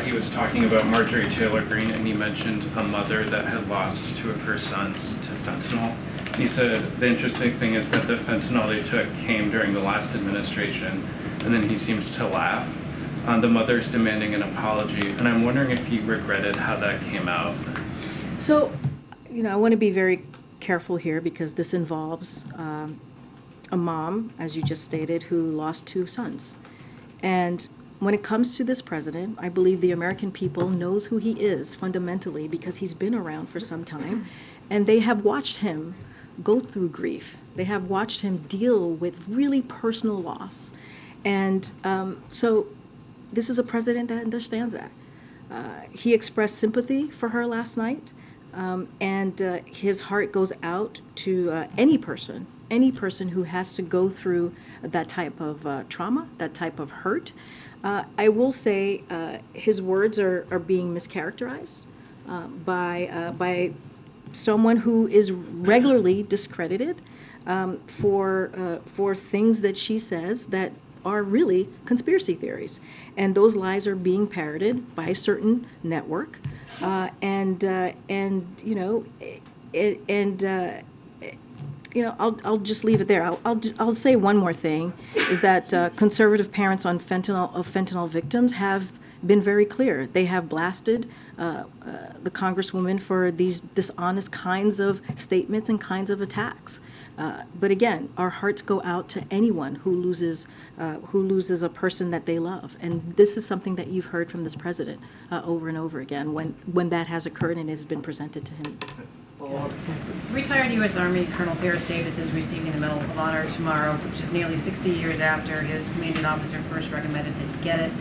He was talking about Marjorie Taylor Greene, and he mentioned a mother that had lost 2 of her sons to fentanyl. He said the interesting thing is that the fentanyl they took came during the last administration, and then he seemed to laugh. the mother's demanding an apology, and I'm wondering if he regretted how that came out. So, I want to be very careful here because this involves a mom, as you just stated, who lost 2 sons. And when it comes to this president, I believe the American people knows who he is fundamentally because he's been around for some time, and they have watched him go through grief. They have watched him deal with really personal loss. And so this is a president that understands that. He expressed sympathy for her last night, and his heart goes out to any person who has to go through that type of trauma, that type of hurt. I will say his words are being mischaracterized by someone who is regularly discredited for things that she says that are really conspiracy theories, and those lies are being parroted by a certain network, I'll just leave it there. I'll say one more thing, is that conservative parents of fentanyl victims have been very clear. They have blasted the Congresswoman for these dishonest kinds of statements and kinds of attacks. But again, our hearts go out to anyone who loses a person that they love, and this is something that you've heard from this president over and over again when that has occurred and has been presented to him. Retired U.S. Army Colonel Paris Davis is receiving the Medal of Honor tomorrow, which is nearly 60 years after his commanding officer first recommended that he get it.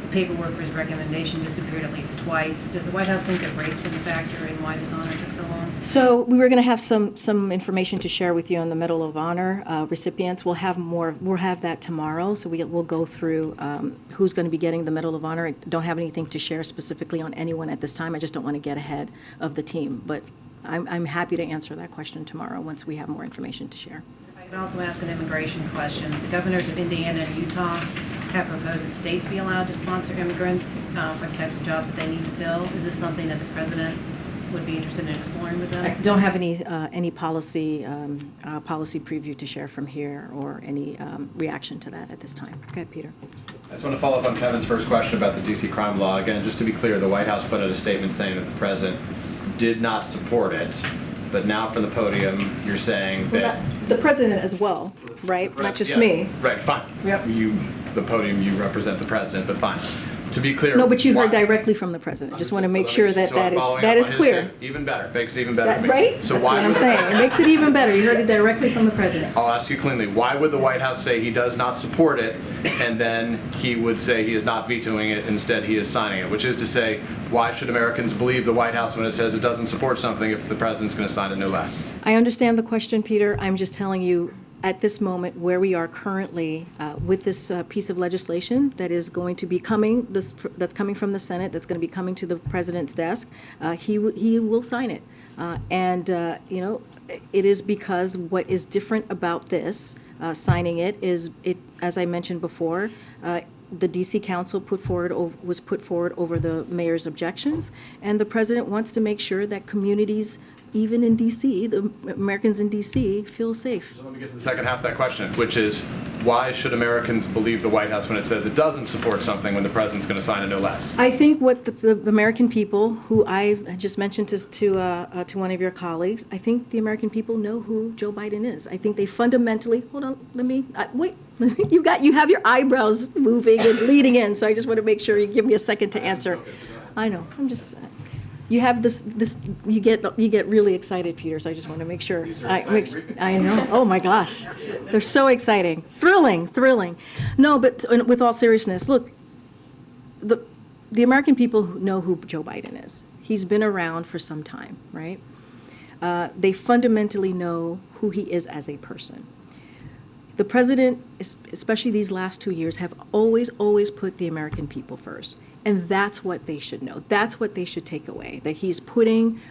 The paperwork for his recommendation disappeared at least twice. Does the White House think that race was a factor in why this honor took so long? So we were going to have some information to share with you on the Medal of Honor recipients. We'll have more. We'll have that tomorrow. So we'll go through who's going to be getting the Medal of Honor. I don't have anything to share specifically on anyone at this time. I just don't want to get ahead of the team. But I'm happy to answer that question tomorrow once we have more information to share. If I could also ask an immigration question. The governors of Indiana and Utah have proposed that states be allowed to sponsor immigrants for the types of jobs that they need to fill. Is this something that the president would be interested in exploring with them? I don't have any policy preview to share from here or any reaction to that at this time. Okay, Peter. I just want to follow up on Kevin's first question about the D.C. crime law. Again, just to be clear, the White House put out a statement saying that the president did not support it, but now from the podium, you're saying that... The president as well, right? Not just me. Right, fine. Yep. The podium, you represent the president, but fine. To be clear... No, but you heard directly from the president. Just want to make sure that that is clear. Even better. Makes it even better for me. Right? So That's why what I'm saying. It makes it even better. You heard it directly from the president. I'll ask you cleanly. Why would the White House say he does not support it, and then he would say he is not vetoing it, instead he is signing it? Which is to say, why should Americans believe the White House when it says it doesn't support something if the president's going to sign it no less? I understand the question, Peter. I'm just telling you at this moment where we are currently with this piece of legislation that is going to be coming, that's coming from the Senate, that's going to be coming to the president's desk. He will sign it. It is because what is different about this, signing it, is as I mentioned before, the D.C. Council was put forward over the mayor's objections, and the president wants to make sure that communities, even in D.C., the Americans in D.C., feel safe. So let me get to the second half of that question, which is, why should Americans believe the White House when it says it doesn't support something when the president's going to sign it no less? I think what the American people, who I just mentioned to one of your colleagues, I think the American people know who Joe Biden is. I think they fundamentally, hold on, wait, you have your eyebrows moving and leading in, so I just want to make sure you give me a second to answer. I know, I'm just... You have this. You get really excited, Peter. So I just want to make sure. I know. Oh my gosh, they're so exciting, thrilling. No, but with all seriousness, look, the American people know who Joe Biden is. He's been around for some time, right? They fundamentally know who he is as a person. The president, especially these last 2 years, have always put the American people first. And that's what they should know. That's what they should take away, that he's putting,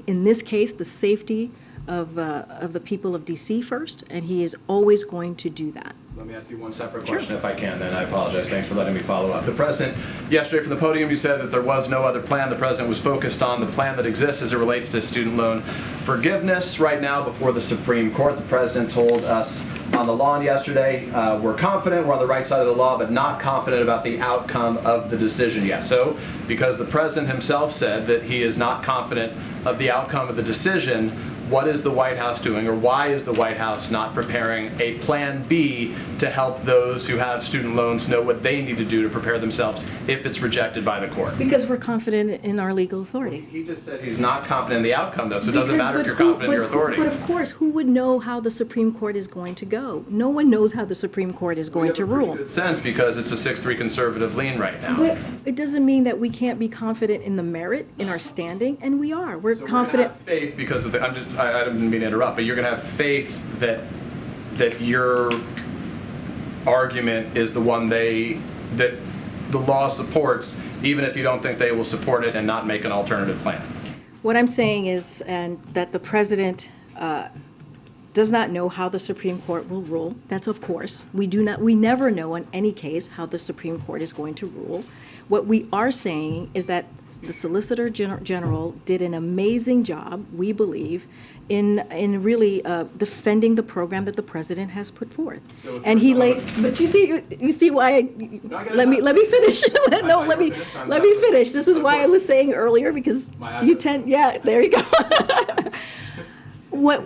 in this case, the safety of the people of DC first, and he is always going to do that. Let me ask you one separate question if I can, then I apologize. Thanks for letting me follow up. The President, yesterday from the podium, you said that there was no other plan. The President was focused on the plan that exists as it relates to student loan forgiveness. Right now, before the Supreme Court, the President told us on the lawn yesterday, we're confident we're on the right side of the law, but not confident about the outcome of the decision yet. So, because the President himself said that he is not confident of the outcome of the decision, what is the White House doing, or why is the White House not preparing a plan B to help those who have student loans know what they need to do to prepare themselves if it's rejected by the court? Because we're confident in our legal authority. He just said he's not confident in the outcome, though, so it doesn't matter if you're confident in your authority. But of course, who would know how the Supreme Court is going to go? No one knows how the Supreme Court is going to rule. Good sense, because it's a 6-3 conservative lean right now. But it doesn't mean that we can't be confident in the merit, in our standing, and we are. We're So confident. We're gonna have faith because of the, I didn't mean to interrupt, but you're going to have faith that your argument is the one that the law supports, even if you don't think they will support it and not make an alternative plan. What I'm saying is, and that the President does not know how the Supreme Court will rule. That's of course. We never know in any case how the Supreme Court is going to rule. What we are saying is that the Solicitor General did an amazing job, we believe, in really defending the program that the President has put forth. So and he laid, but you see why, let me finish. No, let me finish. This is why I was saying earlier, because you tend, yeah, there you go. What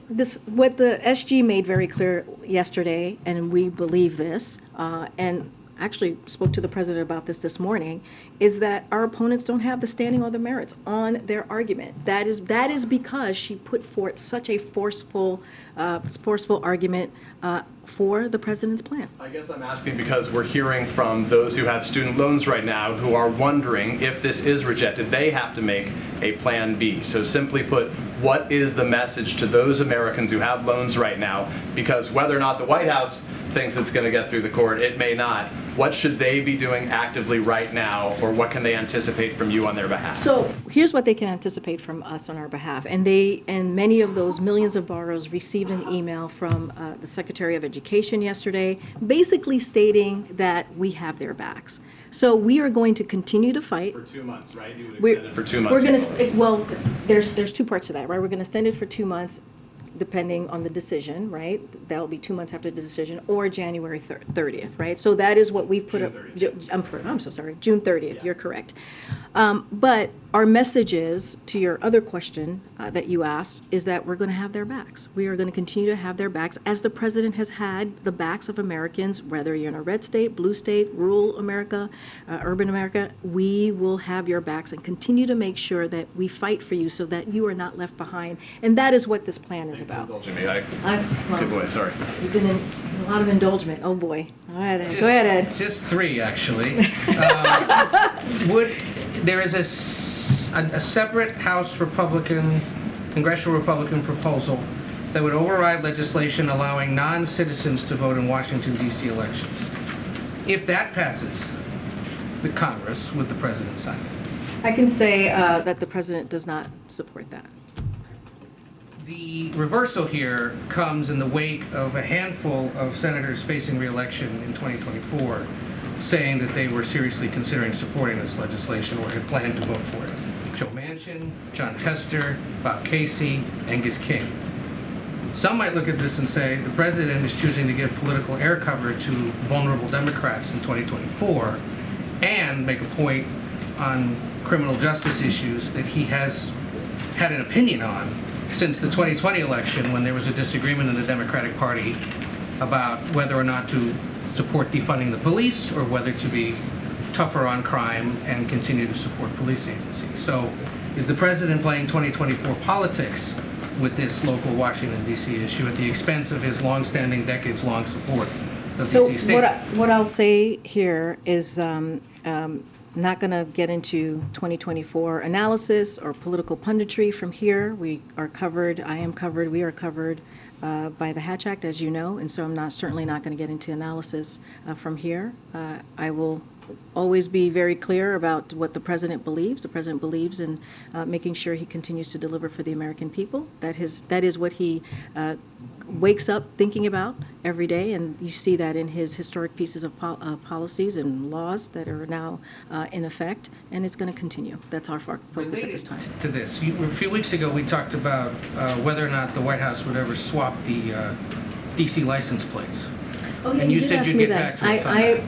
the SG made very clear yesterday, and we believe this, and actually spoke to the President about this morning, is that our opponents don't have the standing or the merits on their argument. That is because she put forth such a forceful argument for the President's plan. I guess I'm asking because we're hearing from those who have student loans right now who are wondering if this is rejected, they have to make a plan B. So simply put, what is the message to those Americans who have loans right now? Because whether or not the White House thinks it's going to get through the court, it may not. What should they be doing actively right now, or what can they anticipate from you on their behalf? So here's what they can anticipate from us on our behalf. And many of those millions of borrowers received an email from the Secretary of Education yesterday, basically stating that we have their backs. So we are going to continue to fight. For 2 months, right? You would extend it for 2 months. We're going to, well, there's two parts to that, right? We're going to extend it for 2 months, depending on the decision, right? That'll be 2 months after the decision, or January 30th, right? So that is what we've put up. I'm so sorry, June 30th, yeah. You're correct. But our message is, to your other question that you asked, is that we're going to have their backs. We are going to continue to have their backs, as the President has had the backs of Americans, whether you're in a red state, blue state, rural America, urban America. We will have your backs and continue to make sure that we fight for you so that you are not left behind. And that is what this plan is about. Indulging me. Okay, go ahead, sorry. You've been in a lot of indulgement. Oh boy. All right, Ed. Go ahead, Ed. Just three, actually. There is a separate House Congressional Republican proposal that would override legislation allowing non-citizens to vote in Washington, D.C. elections. If that passes the Congress, would the President sign it? I can say that the President does not support that. The reversal here comes in the wake of a handful of senators facing re-election in 2024 saying that they were seriously considering supporting this legislation or had planned to vote for it. Joe Manchin, John Tester, Bob Casey, Angus King. Some might look at this and say the President is choosing to give political air cover to vulnerable Democrats in 2024 and make a point on criminal justice issues that he has had an opinion on since the 2020 election, when there was a disagreement in the Democratic Party about whether or not to support defunding the police or whether to be tougher on crime and continue to support police agencies. So is the President playing 2024 politics with this local Washington, D.C. issue at the expense of his longstanding, decades-long support of D.C. State? What I'll say here is not going to get into 2024 analysis or political punditry from here. We are covered, I am covered, we are covered by the Hatch Act, as you know, and so I'm certainly not going to get into analysis from here. I will always be very clear about what the president believes. The president believes in making sure he continues to deliver for the American people. That is what he wakes up thinking about every day, and you see that in his historic pieces of policies and laws that are now in effect, and it's going to continue. That's our focus at this time. To this, a few weeks ago we talked about whether or not the White House would ever swap the DC license plates. Oh, yeah, and you did said ask you'd me get that. back to us on that.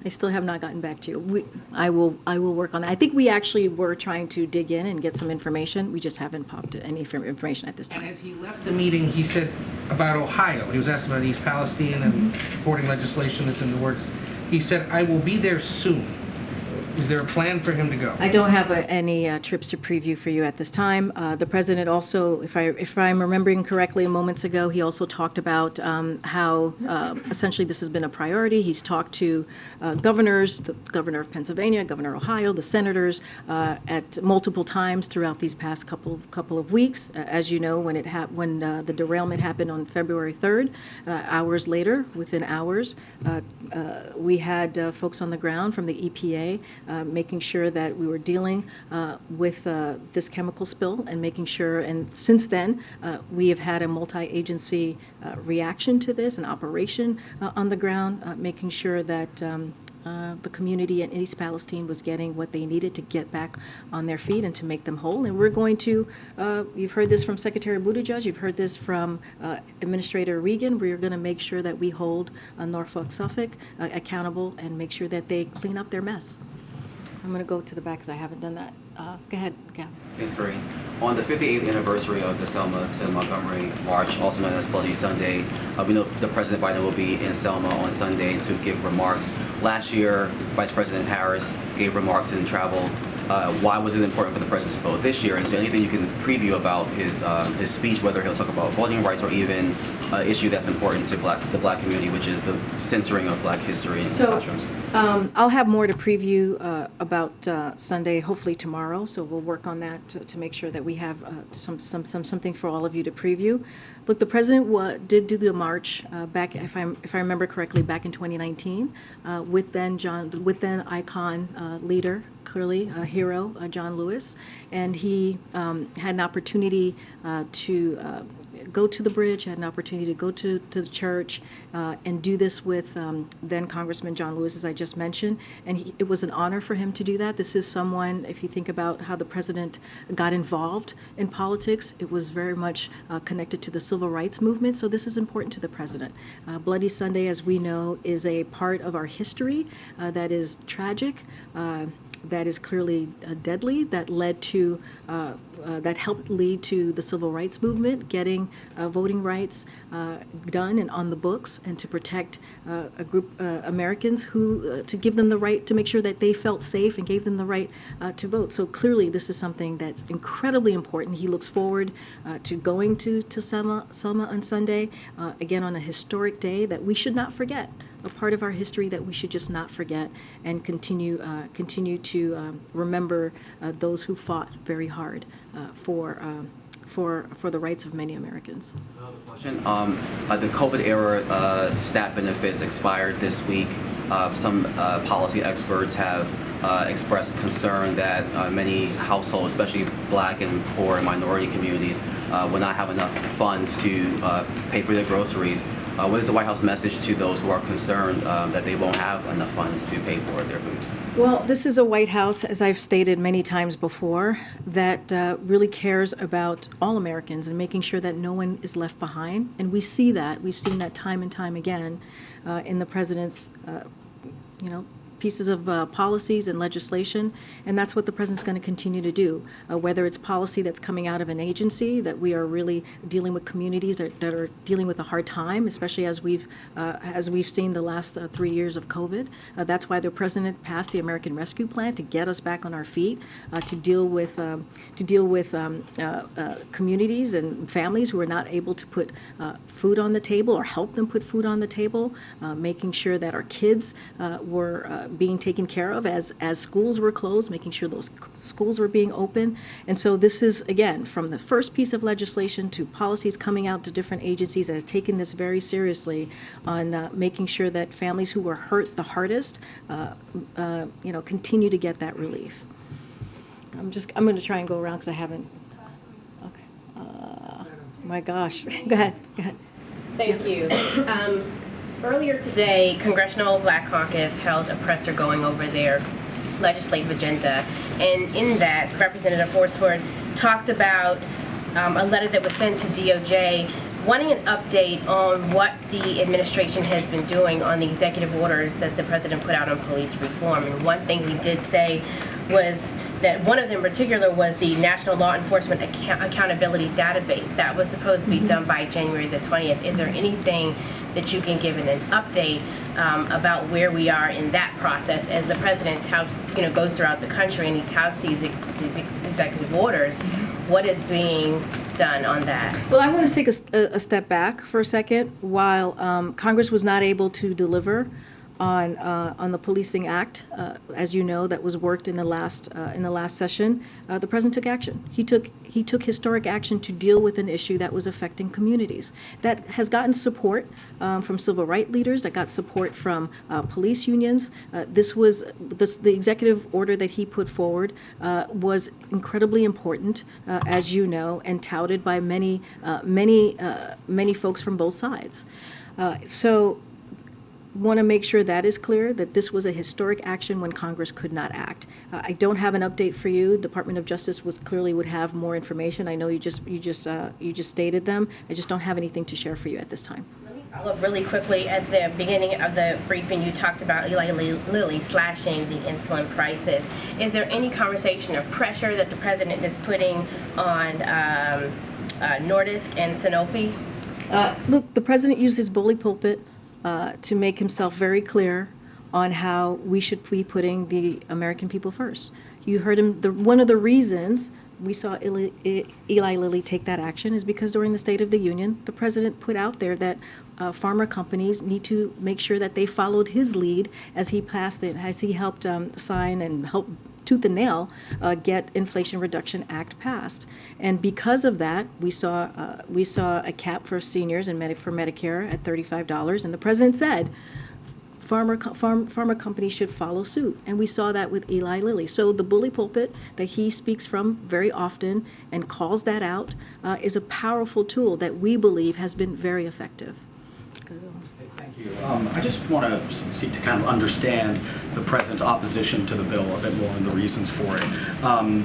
I still have not gotten back to you. I will work on that. I think we actually were trying to dig in and get some information. We just haven't popped any information at this time. And as he left the meeting, he said about Ohio. He was asked about East Palestine and supporting legislation that's in the works. He said, "I will be there soon." Is there a plan for him to go? I don't have any trips to preview for you at this time. The president also, if I'm remembering correctly, moments ago, he also talked about how essentially this has been a priority. He's talked to governors, the governor of Pennsylvania, governor of Ohio, the senators at multiple times throughout these past couple of weeks. As you know, when the derailment happened on February 3rd, hours later, within hours, we had folks on the ground from the EPA. Making sure that we were dealing with this chemical spill and making sure, and since then, we have had a multi-agency reaction to this, an operation on the ground, making sure that the community in East Palestine was getting what they needed to get back on their feet and to make them whole. And we're going to, you've heard this from Secretary Buttigieg, you've heard this from Administrator Regan, we're going to make sure that we hold Norfolk Suffolk accountable and make sure that they clean up their mess. I'm going to go to the back because I haven't done that. Go ahead, Gab. Thanks, Karine. On the 58th anniversary of the Selma to Montgomery March, also known as Bloody Sunday, we know the President Biden will be in Selma on Sunday to give remarks. Last year, Vice President Harris gave remarks and traveled. Why was it important for the President to vote this year? And is there anything you can preview about his speech, whether he'll talk about voting rights or even an issue that's important to the Black community, which is the censoring of Black history in classrooms? I'll have more to preview about Sunday, hopefully tomorrow. So we'll work on that to make sure that we have something for all of you to preview. Look, the president did do the march back, if I remember correctly, back in 2019 with then icon leader, clearly a hero, John Lewis, and he had an opportunity to go to the bridge, had an opportunity to go to the church and do this with then Congressman John Lewis, as I just mentioned, and it was an honor for him to do that. This is someone, if you think about how the president got involved in politics, it was very much connected to the civil rights movement, so this is important to the president. Bloody Sunday, as we know, is a part of our history that is tragic, that is clearly deadly, that led to, that helped lead to the civil rights movement, getting voting rights done and on the books, and to protect a group Americans who, to give them the right, to make sure that they felt safe and gave them the right to vote. So clearly this is something that's incredibly important. He looks forward to going to Selma on Sunday, again on a historic day that we should not forget. A part of our history that we should just not forget, and continue to remember those who fought very hard for the rights of many Americans. Question. The COVID era SNAP benefits expired this week. Some policy experts have expressed concern that many households, especially Black and poor and minority communities, will not have enough funds to pay for their groceries. What is the White House message to those who are concerned that they won't have enough funds to pay for their food? Well, this is a White House, as I've stated many times before, that really cares about all Americans and making sure that no one is left behind. And we see that. We've seen that time and time again in the president's, pieces of policies and legislation, and that's what the president's going to continue to do. Whether it's policy that's coming out of an agency, that we are really dealing with communities that are dealing with a hard time, especially as we've seen the last 3 years of COVID. That's why the president passed the American Rescue Plan, to get us back on our feet, to deal with communities and families who are not able to put food on the table or help them put food on the table, making sure that our kids were being taken care of as schools were closed, making sure those schools were being open. And so this is, again, from the first piece of legislation to policies coming out to different agencies that has taken this very seriously on making sure that families who were hurt the hardest, continue to get that relief. I'm going to try and go around because I haven't. Okay. My gosh. Go ahead. Thank you. Earlier today, Congressional Black Caucus held a presser going over their legislative agenda, and in that, Representative Horsford talked about a letter that was sent to DOJ wanting an update on what the administration has been doing on the executive orders that the president put out on police reform. And one thing he did say was that one of them in particular was the National Law Enforcement Accountability Database. That was supposed to be done by January the 20th. Is there anything that you can give in an update about where we are in that process as the president touts, goes throughout the country and he touts these executive orders? What is being done on that? Well, I want to take a step back for a second. While Congress was not able to deliver on the Policing Act, as you know, that was worked in the last session, the president took action. He took historic action to deal with an issue that was affecting communities. That has gotten support from civil rights leaders. That got support from police unions. The executive order that he put forward was incredibly important, as you know, and touted by many folks from both sides. So. Want to make sure that is clear, that this was a historic action when Congress could not act. I don't have an update for you. Department of Justice would have more information. I know you just stated them. I just don't have anything to share for you at this time. Let me follow up really quickly. At the beginning of the briefing, you talked about Eli Lilly slashing the insulin prices. Is there any conversation or pressure that the president is putting on Nordisk and Sanofi? Look, the president used his bully pulpit to make himself very clear on how we should be putting the American people first. You heard him. One of the reasons we saw Eli Lilly take that action is because during the State of the Union, the president put out there that pharma companies need to make sure that they followed his lead as he passed it, as he helped sign and help tooth and nail get Inflation Reduction Act passed. And because of that, we saw a cap for seniors and for Medicare at $35, and the president said pharma companies should follow suit. And we saw that with Eli Lilly. So the bully pulpit that he speaks from very often and calls that out is a powerful tool that we believe has been very effective. Thank you. I just want to seek to kind of understand the president's opposition to the bill a bit more and the reasons for it.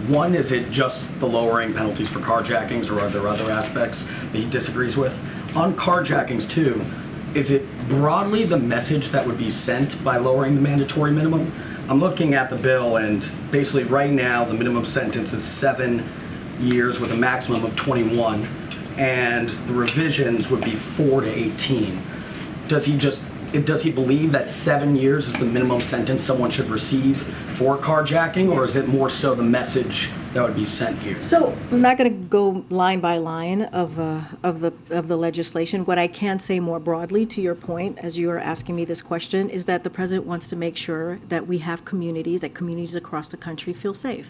One, is it just the lowering penalties for carjackings, or are there other aspects that he disagrees with? On carjackings too, is it broadly the message that would be sent by lowering the mandatory minimum? I'm looking at the bill, and basically right now the minimum sentence is 7 years with a maximum of 21, and the revisions would be 4 to 18. Does he believe that 7 years is the minimum sentence someone should receive for carjacking, or is it more so the message that would be sent here? So I'm not going to go line by line of the legislation. What I can say more broadly to your point, as you are asking me this question, is that the president wants to make sure that we have communities across the country feel safe.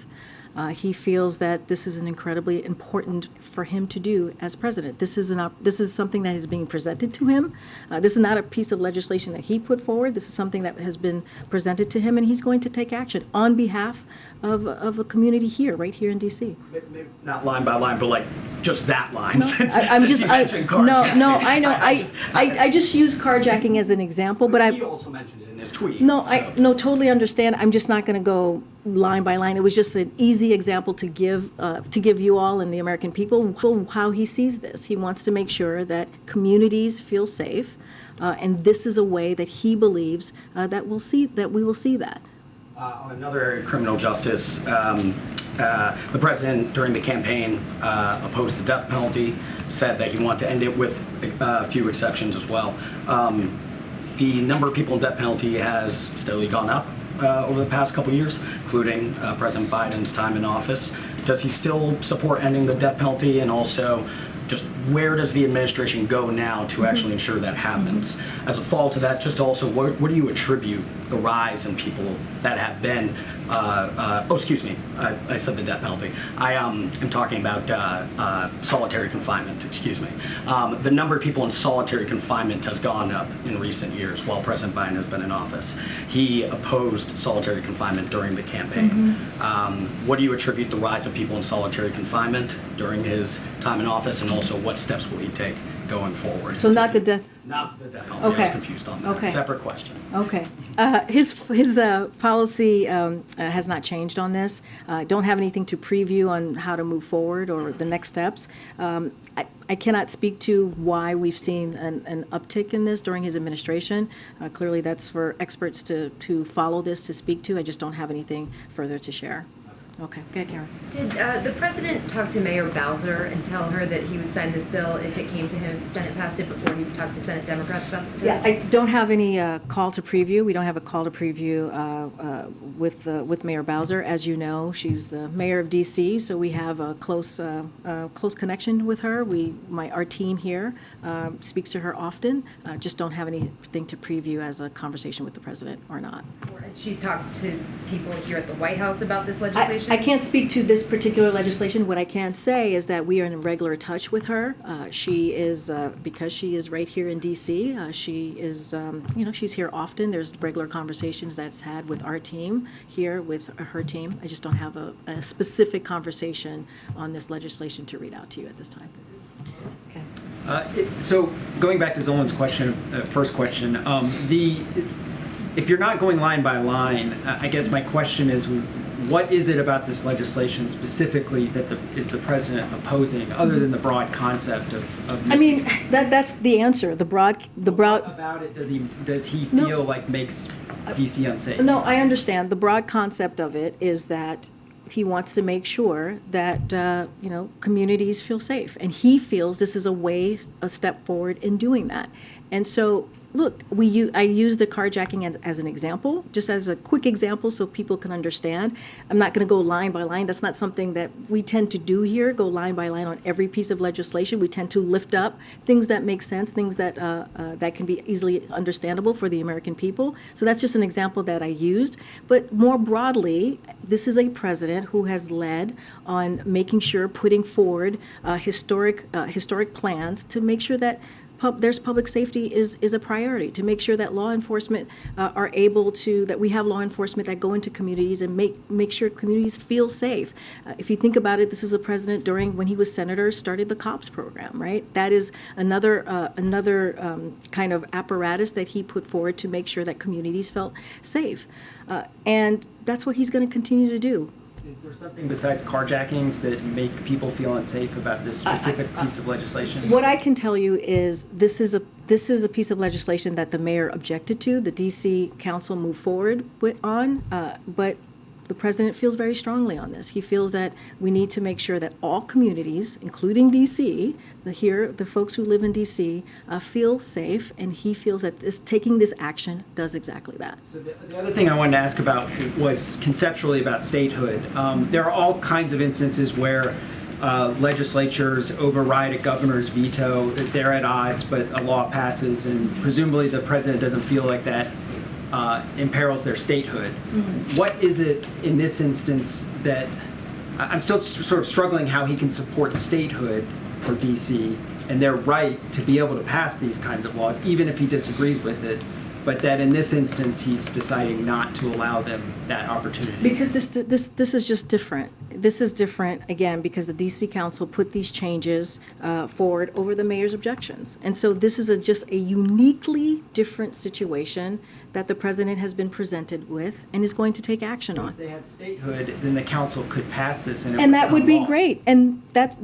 He feels that this is an incredibly important for him to do as president. This is something that is being presented to him. This is not a piece of legislation that he put forward. This is something that has been presented to him, and he's going to take action on behalf of the community here, right here in D.C. Maybe not line by line, but like just that line. No, I know. I just use carjacking as an example, but he also mentioned it in his tweet. I totally understand. I'm just not going to go line by line. It was just an easy example to give you all and the American people how he sees this. He wants to make sure that communities feel safe, and this is a way that he believes that we will see that. On another area of criminal justice, the president during the campaign opposed the death penalty, said that he wanted to end it with a few exceptions as well. The number of people in death penalty has steadily gone up over the past couple years, including President Biden's time in office. Does he still support ending the death penalty, and also just where does the administration go now to actually ensure that happens? As a follow to that, just also, what do you attribute the rise in people that have been, I said the death penalty. I am talking about solitary confinement, excuse me. The number of people in solitary confinement has gone up in recent years while President Biden has been in office. He opposed solitary confinement during the campaign. What do you attribute the rise of people in solitary confinement during his time in office, and also what steps will he take going forward? So not the death. Not the death penalty. Okay. I was confused on that. Okay. Separate question. Okay. His policy has not changed on this. Don't have anything to preview on how to move forward or the next steps. I cannot speak to why we've seen an uptick in this during his administration. Clearly, that's for experts to follow this, to speak to. I just don't have anything further to share. Okay, go ahead, Karen. Did the president talk to Mayor Bowser and tell her that he would sign this bill if it came to him, if the Senate passed it, before he talked to Senate Democrats about this today? Yeah, I don't have any call to preview. We don't have a call to preview with Mayor Bowser. As you know, she's the mayor of D.C., so we have a close connection with her. Our team here speaks to her often. Just don't have anything to preview as a conversation with the president or not. She's talked to people here at the White House about this legislation? I can't speak to this particular legislation. What I can say is that we are in regular touch with her. She is, because she is right here in D.C., she is, she's here often. There's regular conversations that's had with our team here, with her team. I just don't have a specific conversation on this legislation to read out to you at this time. Okay. So going back to Zolan's question, first question, if you're not going line by line, I guess my question is, what is it about this legislation specifically that is the president opposing, other than the broad concept of I mean, that's the answer. The broad. What about it does he feel like makes DC unsafe? No, I understand. The broad concept of it is that he wants to make sure that communities feel safe, and he feels this is a step forward in doing that. And so, look, I use the carjacking as an example, just as a quick example so people can understand. I'm not going to go line by line. That's not something that we tend to do here, go line by line on every piece of legislation. We tend to lift up things that make sense, things that that can be easily understandable for the American people. So that's just an example that I used. But more broadly, this is a president who has led on making sure, putting forward historic plans to make sure that there's public safety is a priority, to make sure that law enforcement are able to, that we have law enforcement that go into communities and make sure communities feel safe. If you think about it, this is a president when he was senator, started the COPS program, right? That is another kind of apparatus that he put forward to make sure that communities felt safe. And that's what he's going to continue to do. Is there something besides carjackings that make people feel unsafe about this specific piece of legislation? What I can tell you is this is a piece of legislation that the mayor objected to. The D.C. Council moved forward on, but the president feels very strongly on this. He feels that we need to make sure that all communities, including D.C., the folks who live in D.C., feel safe, and he feels that taking this action does exactly that. So the other thing I wanted to ask about was conceptually about statehood. There are all kinds of instances where legislatures override a governor's veto. They're at odds, but a law passes, and presumably the president doesn't feel like that imperils their statehood. Mm-hmm. What is it in this instance that I'm still sort of struggling how he can support statehood for DC and their right to be able to pass these kinds of laws, even if he disagrees with it, but that in this instance he's deciding not to allow them that opportunity? Because this is just different. This is different, again, because the D.C. Council put these changes forward over the mayor's objections. And so this is just a uniquely different situation that the president has been presented with and is going to take action on. If they had statehood, then the council could pass this and that would be great. And that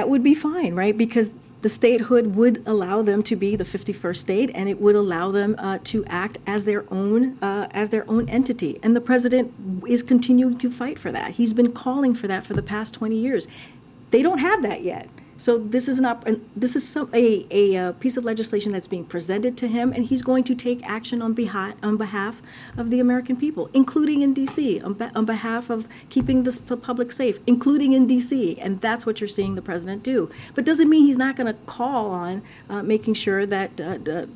would be fine, right? Because the statehood would allow them to be the 51st state, and it would allow them to act as their own entity. And the president is continuing to fight for that. He's been calling for that for the past 20 years. They don't have that yet. So this is a piece of legislation that's being presented to him, and he's going to take action on behalf of the American people, including in D.C., on behalf of keeping the public safe, including in D.C., and that's what you're seeing the president do. But doesn't mean he's not going to call on making sure that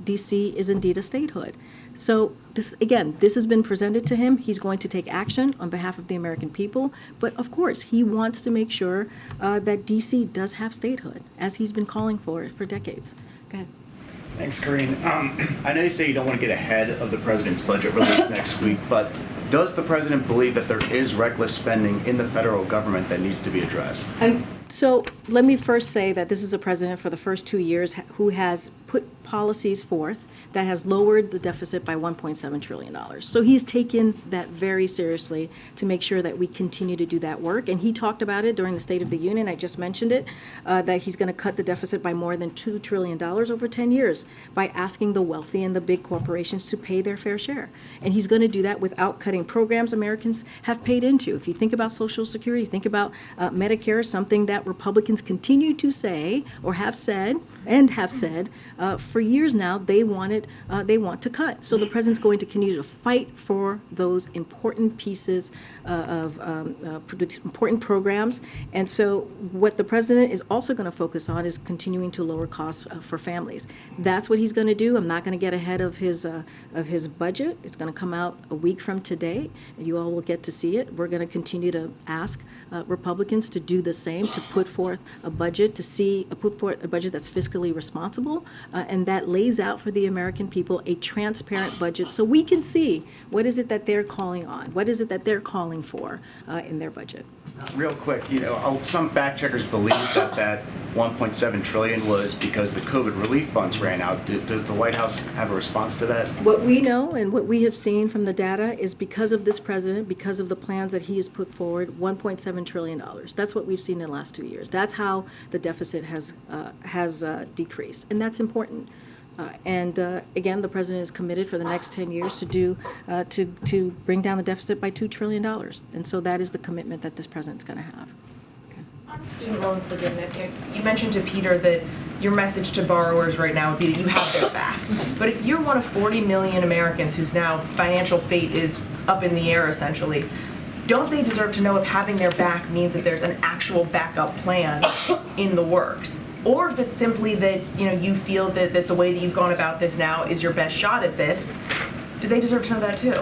D.C. is indeed a statehood. So this has been presented to him. He's going to take action on behalf of the American people. But of course, he wants to make sure that D.C. does have statehood, as he's been calling for decades. Go ahead. Thanks, Karine. I know you say you don't want to get ahead of the president's budget release next week, but does the president believe that there is reckless spending in the federal government that needs to be addressed? So let me first say that this is a president for the first 2 years who has put policies forth that has lowered the deficit by $1.7 trillion. So he's taken that very seriously to make sure that we continue to do that work. And he talked about it during the State of the Union. I just mentioned it, that he's going to cut the deficit by more than $2 trillion over 10 years by asking the wealthy and the big corporations to pay their fair share. And he's going to do that without cutting programs Americans have paid into. If you think about Social Security, think about Medicare, something that Republicans continue to say, or have said, for years now, they want to cut. So the president's going to continue to fight for those important pieces of important programs. And so what the president is also going to focus on is continuing to lower costs for families. That's what he's going to do. I'm not going to get ahead of his budget. It's going to come out a week from today. You all will get to see it. We're going to continue to ask Republicans to do the same, to put forth a budget, put forth a budget that's fiscally responsible, and that lays out for the American people a transparent budget so we can see what is it that they're calling on, what is it that they're calling for in their budget. Real quick, some fact checkers believe that 1.7 trillion was because the COVID relief funds ran out. Does the White House have a response to that? What we know and what we have seen from the data is because of this president, because of the plans that he has put forward, $1.7 trillion. That's what we've seen in the last 2 years. That's how the deficit has decreased, and that's important. Again, the president is committed for the next 10 years to bring down the deficit by $2 trillion. And so that is the commitment that this president's going to have. On student loan forgiveness, you mentioned to Peter that your message to borrowers right now would be that you have their back. But if you're one of 40 million Americans whose now financial fate is up in the air, essentially, don't they deserve to know if having their back means that there's an actual backup plan in the works? Or if it's simply that you feel that the way that you've gone about this now is your best shot at this, do they deserve to know that too?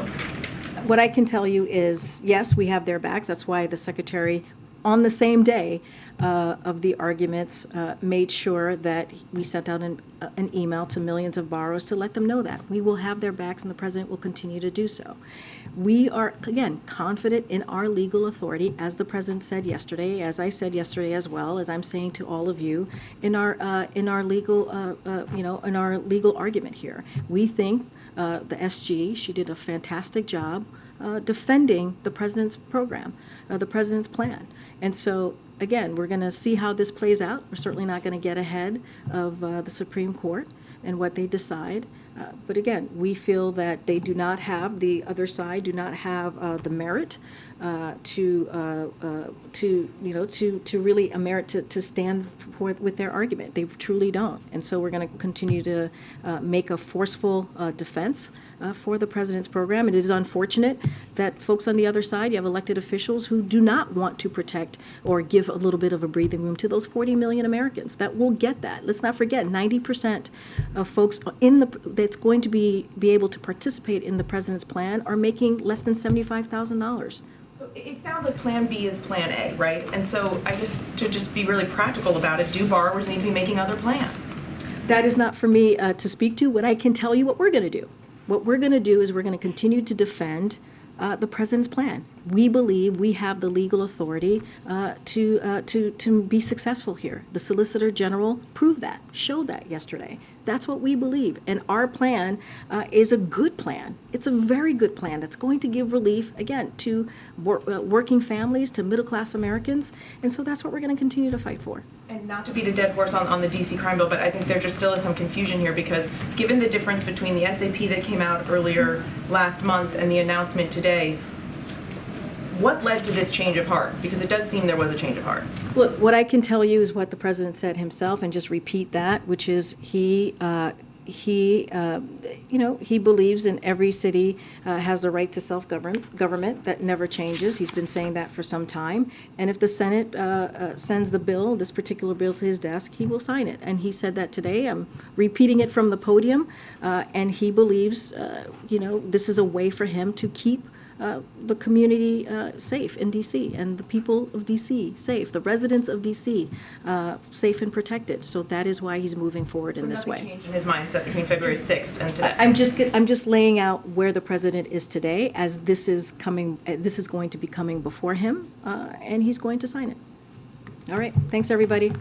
What I can tell you is, yes, we have their backs. That's why the secretary, on the same day of the arguments, made sure that we sent out an email to millions of borrowers to let them know that. We will have their backs, and the president will continue to do so. We are, again, confident in our legal authority, as the president said yesterday, as I said yesterday as well, as I'm saying to all of you, in our legal argument here. We think the SG, she did a fantastic job defending the president's program, the president's plan. And so, again, we're going to see how this plays out. We're certainly not going to get ahead of the Supreme Court and what they decide. But again, we feel that they do not have, the other side do not have the merit to really a merit to stand forth with their argument. They truly don't. And so we're going to continue to make a forceful defense for the president's program. It is unfortunate that folks on the other side, you have elected officials who do not want to protect or give a little bit of a breathing room to those 40 million Americans that will get that. Let's not forget, 90% of folks that's going to be able to participate in the president's plan are making less than $75,000. It sounds like Plan B is Plan A, right? And so to just be really practical about it, do borrowers need to be making other plans? That is not for me to speak to. What I can tell you what we're going to do. What we're going to do is we're going to continue to defend the president's plan. We believe we have the legal authority to be successful here. The Solicitor General proved that, showed that yesterday. That's what we believe. And our plan is a good plan. It's a very good plan that's going to give relief, again, to working families, to middle-class Americans. And so that's what we're going to continue to fight for. And not to beat a dead horse on the D.C. crime bill, but I think there just still is some confusion here because given the difference between the SAP that came out earlier last month and the announcement today, What led to this change of heart? Because it does seem there was a change of heart. Look, what I can tell you is what the president said himself, and just repeat that, which is he believes in every city has the right to self-government. That never changes. He's been saying that for some time. And if the Senate sends the bill, this particular bill, to his desk, he will sign it. And he said that today. I'm repeating it from the podium. And he believes, this is a way for him to keep the community safe in D.C. and the people of D.C. safe, the residents of D.C. Safe and protected. So that is why he's moving forward in this way. Changed in his mindset between February 6th and today. I'm just laying out where the president is today, as this is coming. This is going to be coming before him, and he's going to sign it. All right. Thanks, everybody.